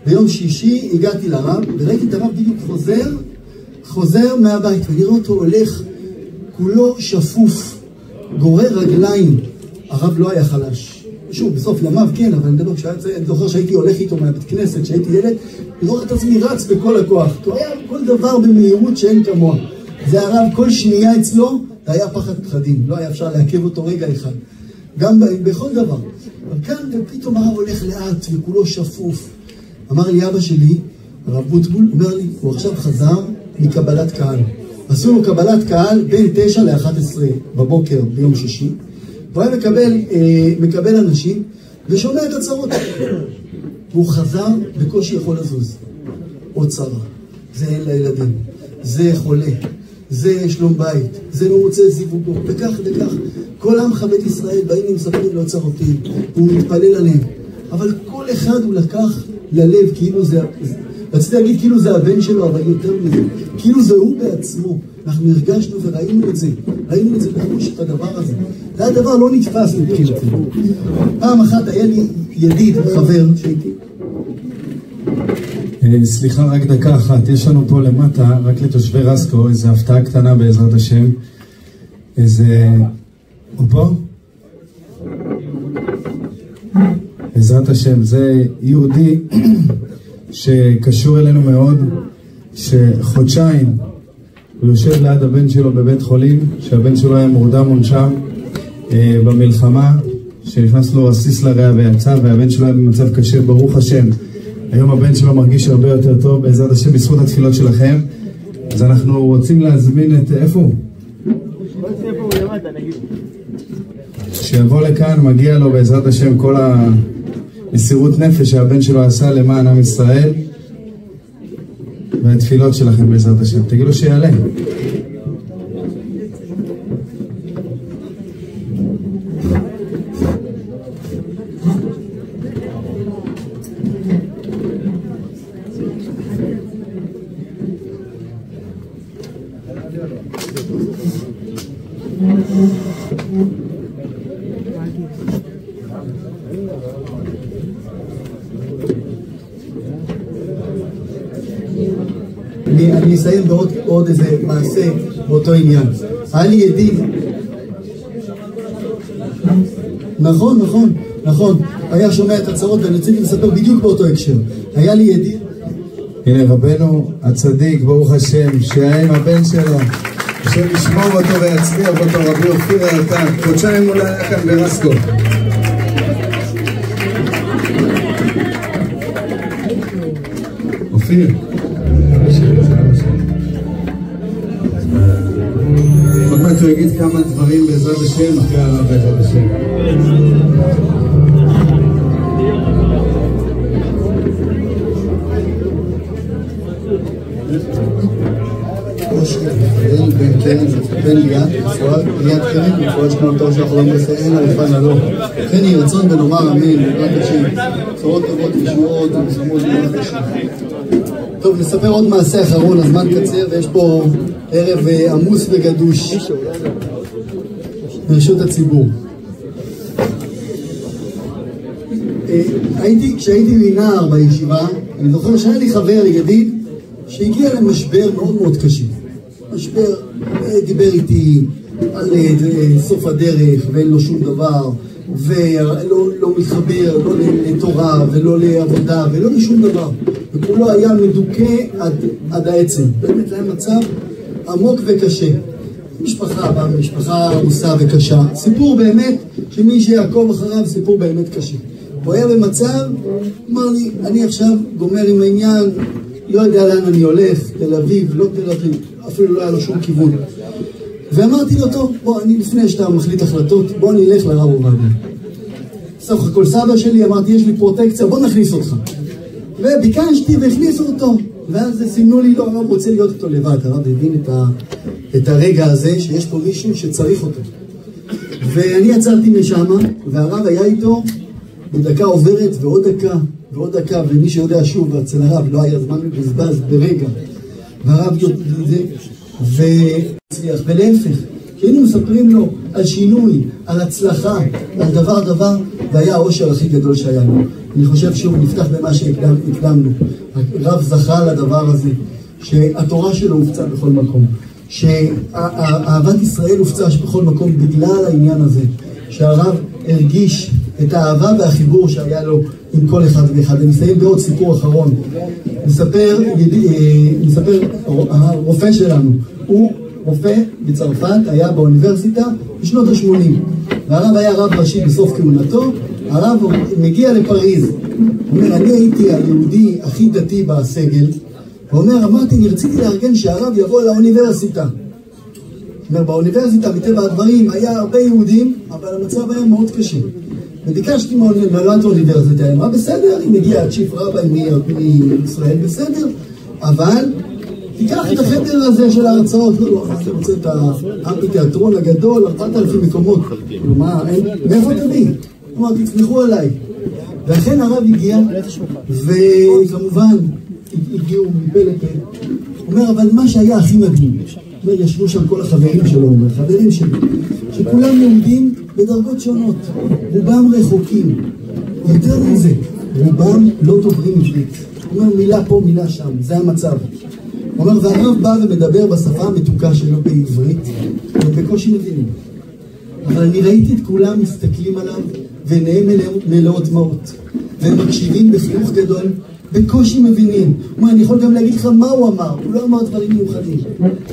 ביום שישי הגעתי לרב, וראיתי את הרב בדיוק חוזר מהבית, ואני רואה אותו הולך, כולו שפוף, גורר רגליים. הרב לא היה חלש. שוב, בסוף ימיו כן, אבל אני זוכר שהייתי הולך איתו מהבית כנסת, שהייתי ילד, אני זוכר את עצמי רץ בכל הכוח, כי הוא היה כל דבר במהירות שאין כמוה. זה הרב, כל שנייה אצלו, זה היה פחד פחדים, לא היה אפשר לעכב אותו רגע אחד. גם בכל דבר. אבל כאן פתאום הרב הולך לאט וכולו שפוף. אמר לי אבא שלי, הרב בוטבול, אומר לי, הוא עכשיו חזר מקבלת קהל. עשו לו קבלת קהל בין 9 ל-11 בבוקר ביום שישי, והוא היה מקבל אנשים ושומע את הצרות. והוא חזר בקושי יכול לזוז. עוד צרה, זה אין לילדים, זה חולה, זה שלום בית, זה לא רוצה זיווגו, וכך וכך. כל עמך בית ישראל באים ומספרים לו צרותים, הוא מתפלל עליהם. אבל כל אחד הוא לקח ללב כאילו זה, רציתי להגיד כאילו זה הבן שלו, אבל יותר מזה, כאילו זה הוא בעצמו. אנחנו הרגשנו וראינו את זה, ראינו את זה בחוש את הדבר הזה. זה הדבר לא נתפס מבחינתי. פעם אחת היה לי ידיד, חבר שהייתי. סליחה, רק דקה אחת, יש לנו פה למטה, רק לתושבי רסקו, איזו הפתעה קטנה בעזרת השם. הוא פה? בעזרת השם, זה יהודי שקשור אלינו מאוד, שחודשיים הוא יושב ליד הבן שלו בבית חולים, שהבן שלו היה מורדם מונשם במלחמה, שנכנס לו רסיס לריאה ויצא, והבן שלו היה במצב קשה, ברוך השם. היום הבן שלו מרגיש הרבה יותר טוב, בעזרת השם, בזכות התפילות שלכם. אז אנחנו רוצים להזמין את... איפה הוא? שיבוא לכאן, מגיע לו בעזרת השם כל המסירות נפש שהבן שלו עשה למען עם ישראל, והתפילות שלכם בעזרת השם. תגידו שיעלה. אני אסיים בעוד איזה מעשה באותו עניין. היה לי ידיד, נכון, היה שומע את הצרות ואני רציתי לספר בדיוק באותו הקשר. היה לי ידיד, הנה רבנו הצדיק, ברוך השם, שהיה עם הבן שלו, השם ישמור אותו ויצליח אותו, רבי אופיר היקר, חודשיים הוא היה כאן ברסקו. אופיר, עוד מעט הוא יגיד כמה דברים בעזרת השם, אחרי הרב בעזרת השם. בן ליאת, ליאת קרן, מפורש כמו תור שאנחנו לא מסיים, אלפן הלא. כן יהי רצון ונאמר אמן, בעזרת השם. בשורות טובות ושמורות ומסמות בעזרת השם. טוב, נספר עוד מעשה אחרון, הזמן קצר, ויש פה ערב עמוס וגדוש ברשות הציבור. כשהייתי מנער בישיבה, אני זוכר שהיה לי חבר ידיד שהגיע למשבר מאוד מאוד קשה. משבר, דיבר איתי על סוף הדרך ואין לו שום דבר, ולא מתחבר, לא לתורה ולא לעבודה ולא לשום דבר. וכולו היה מדוכא עד העצם. באמת זה היה מצב עמוק וקשה. משפחה עמוסה וקשה. סיפור באמת שמי שיעקוב אחריו סיפור באמת קשה. הוא היה במצב, אמר לי, אני עכשיו גומר עם העניין, לא יודע לאן אני הולך, תל אביב, לא תל אביב, אפילו לא היה לו שום כיוון. ואמרתי לו, טוב, בוא, לפני שאתה מחליט החלטות, בוא נלך לרב עובדיה. סך הכל סבא שלי, אמרתי, יש לי פרוטקציה, בוא נכניס אותך. וביקשתי והכניסו אותו, ואז סימנו לי, לא, הרב רוצה להיות איתו לבד. הרב הבין את הרגע הזה, שיש פה מישהו שצריך אותו. ואני יצאתי משם, והרב היה איתו, בדקה עוברת ועוד דקה, ועוד דקה, ומי שיודע שוב, אצל הרב לא היה זמן מבוזבז ברגע. והרב יודע את זה, והצליח, ולהפך, שהיינו מספרים לו על שינוי, על הצלחה, על דבר, והיה האושר הכי גדול שהיה לו. אני חושב שהוא נפתח במה שהקדמנו. הרב זכה לדבר הזה, שהתורה שלו הופצה בכל מקום, שאהבת ישראל הופצה בכל מקום בגלל העניין הזה, שהרב הרגיש את האהבה והחיבור שהיה לו עם כל אחד ואחד. אני מסיים בעוד סיפור אחרון. מספר הרופא שלנו, הוא רופא בצרפת, היה באוניברסיטה בשנות ה-80, והרב היה רב ראשי בסוף כהונתו. הרב מגיע לפריז, הוא אומר, אני הייתי היהודי הכי דתי בסגל, ואומר, אמרתי, רציתי לארגן שהרב יבוא לאוניברסיטה. אומר, באוניברסיטה, מטבע הדברים, היה הרבה יהודים, אבל המצב היה מאוד קשה. וביקשתי מהנהלת האוניברסיטה, היא אמרה, בסדר, אם מגיע הצ'יף רבי מישראל, בסדר, אבל תיקח את החדר הזה של ההרצאות, לא, אתה רוצה את האמפיתיאטרון הגדול, 4,000 מקומות. כלומר, מאיפה תביא? אמרתי, תסמכו עליי. ואכן הרב הגיע, וכמובן, הגיעו מפה לפה. הוא אומר, אבל מה שהיה הכי מדהים, הוא אומר, ישבו שם כל החברים שלו, הוא אומר, חברים שלי, שכולם יהודים בדרגות שונות, רובם רחוקים. יותר מזה, רובם לא דוברים עברית. הוא אומר, מילה פה, מילה שם, זה המצב. הוא אומר, והרב בא ומדבר בשפה המתוקה שלו בעברית, ובקושי מבינים. אבל אני ראיתי את כולם מסתכלים עליו, ועיניהם מלאות דמעות, והם מקשיבים בחיוך גדול, בקושי מבינים. אני יכול גם להגיד לך מה הוא אמר, הוא לא אמר דברים מיוחדים,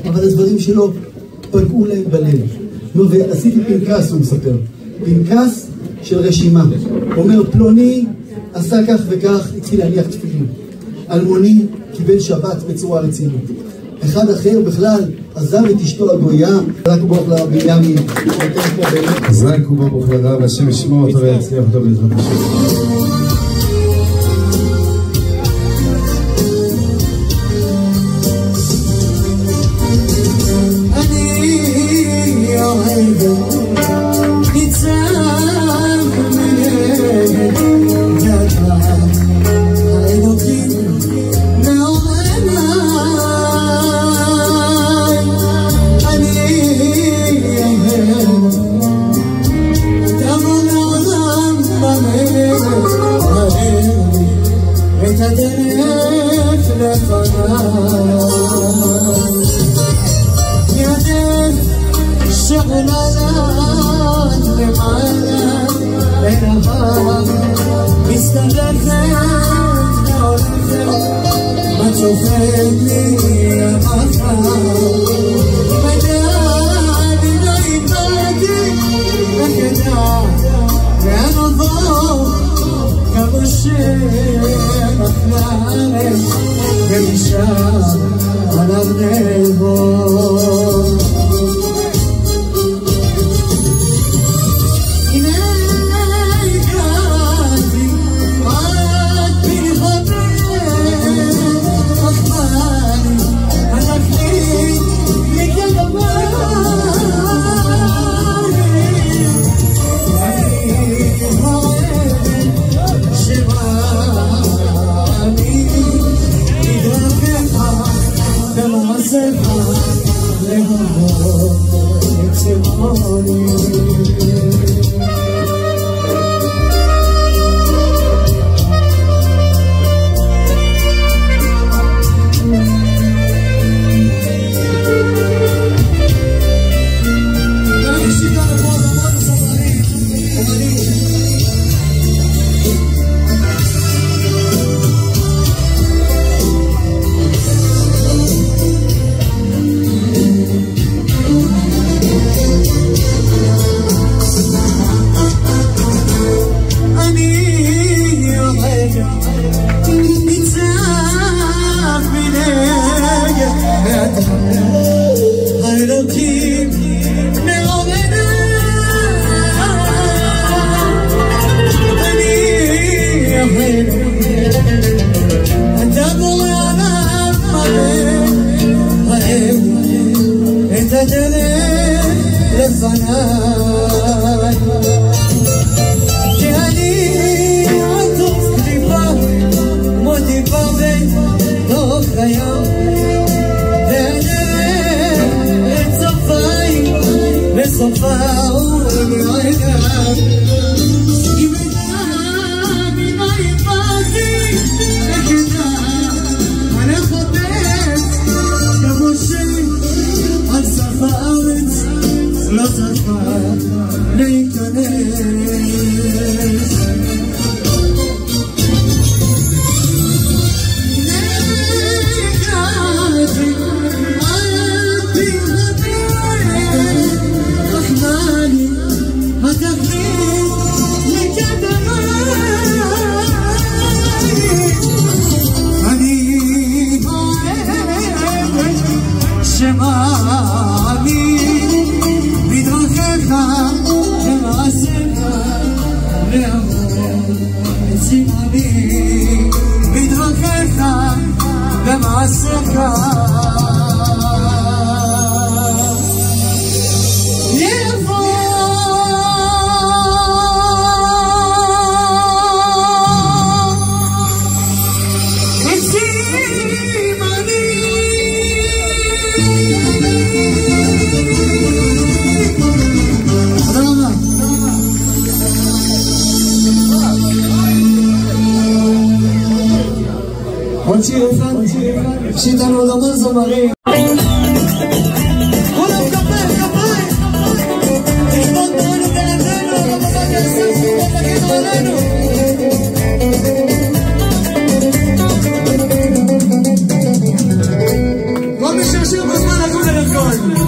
אבל הדברים שלו פגעו להם בלב. ועשיתי פנקס, הוא מספר, פנקס של רשימה. הוא אומר, פלוני עשה כך וכך, התחיל להניח תפילין. אלמוני קיבל שבת בצורה רצינית. אחד אחר בכלל עזב את אשתו הגויה, רק ברוך לרב בנימין. אז רק ברוך לרב, השם ישמור אותו ויצליח אותו בעזרת השם. צימני בדרכיך במעשיך עוד שיר אחד, שיתנו עוד המון זמרים כולם כפיים, כפיים תכתות בנו בלעדינו רבותיי כסף, בוא תגידו עלינו כל מי שישיר בזמן הגון לרקוד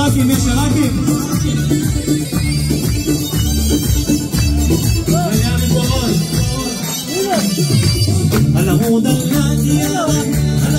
עיראקים, יש עיראקים. על עמוד הלג ירה, על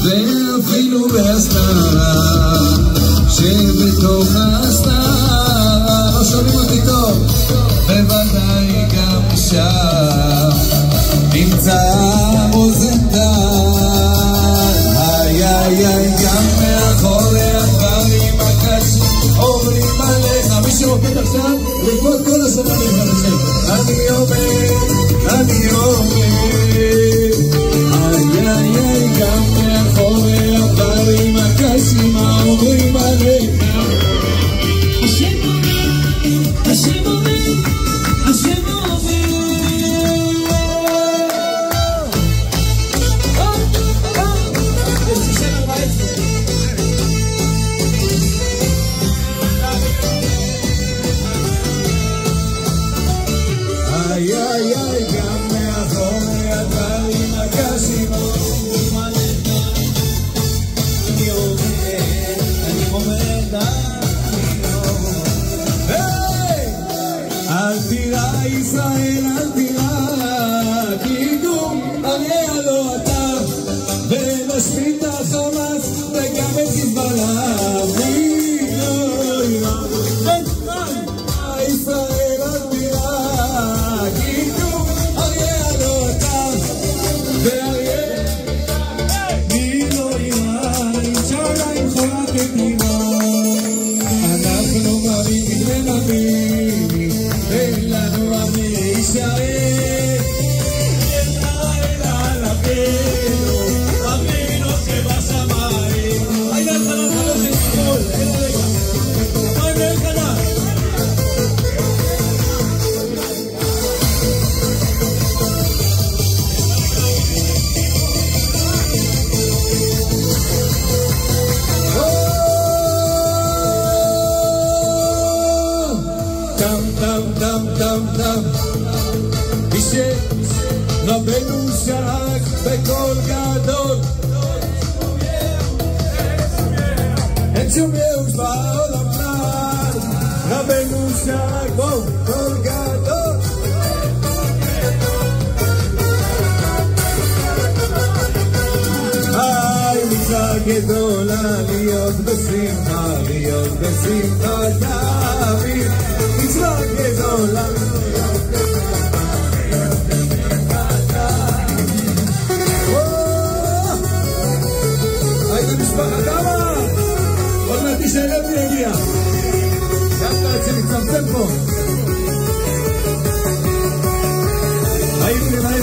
ואפילו בהסתרה שבתוך ההסתרה לא שומעים אותי טוב בוודאי גם שם נמצא רוזנטל איי גם מאחורי הדברים הקשים עוברים עליך מי שרוקד עכשיו לכבוד כל הסמנים חדשים אני אומר איי גם מאחורי הדברים הקשים העוברים עליך השם אומר איי גם מאחורי הדברים הקשים עוברים עליך אני עומד אל תירא ישראל אל תירא קידום אריה לא אתה ונשמיד את החמאס וגם את חיזבאללה ישראל אל תירא קידום אריה לא אתה ואריה מי לא יראה אינשאללה עם חולת תימא אנחנו מאמינים ונאמין אין לנו עמי ישראל אלא על אבינו אבינו שבשמיים היידה חלק חלק שמאל אין רגע מים להלחנה דם דם רבנו שרק בקול גדול אין שום ייאוש בעולם כלל רבנו שרק בקול גדול היי מצווה גדולה להיות בשמחה תמיד מצווה גדולה משפחת אבא עוד מעט תשאלת מי הגיע דווקא עד שנצמצם פה הייתי ליי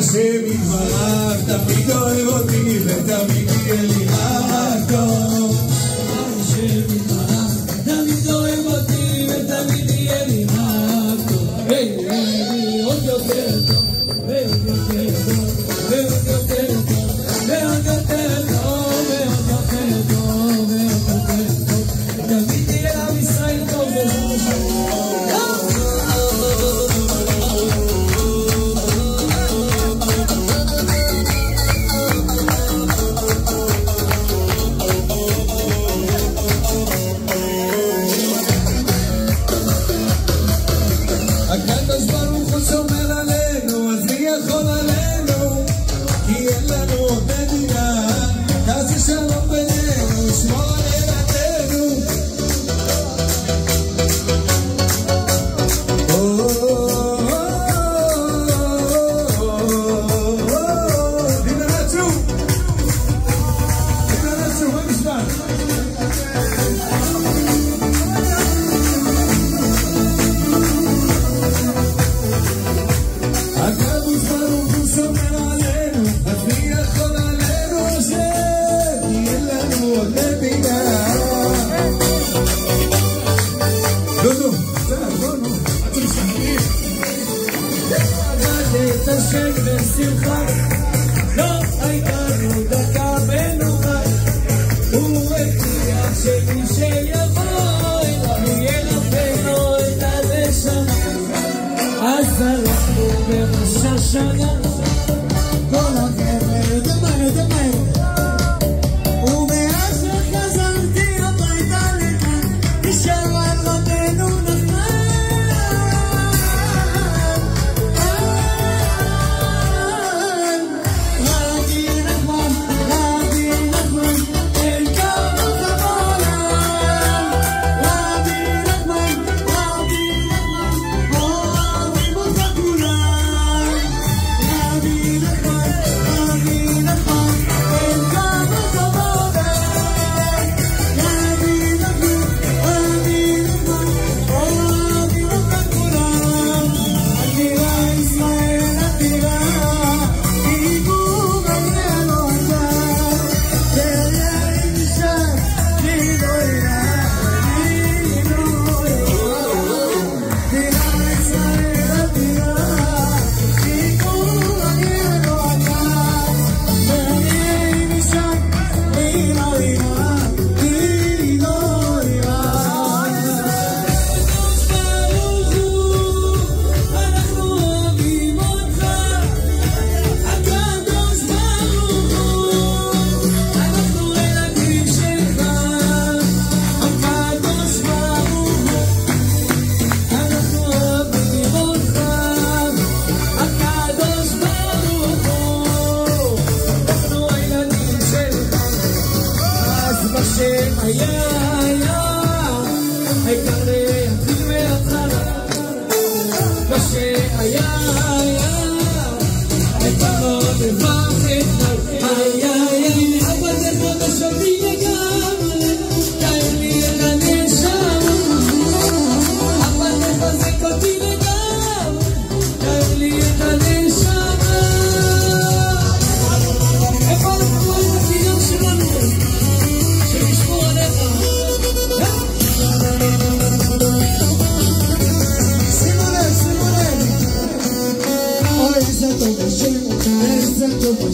השם יתברך תמיד אוהב אותי ותמיד יהיה לי רק טוב השם יתברך תמיד אוהב אותי ותמיד יהיה לי רק טוב עוד יותר טוב ועוד יותר טוב ועוד יותר טוב ועוד יותר טוב ועוד יותר טוב ועוד יותר טוב תמיד יהיה עם ישראל טוב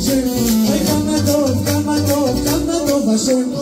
השם, אוי כמה טוב, כמה טוב, כמה טוב השם.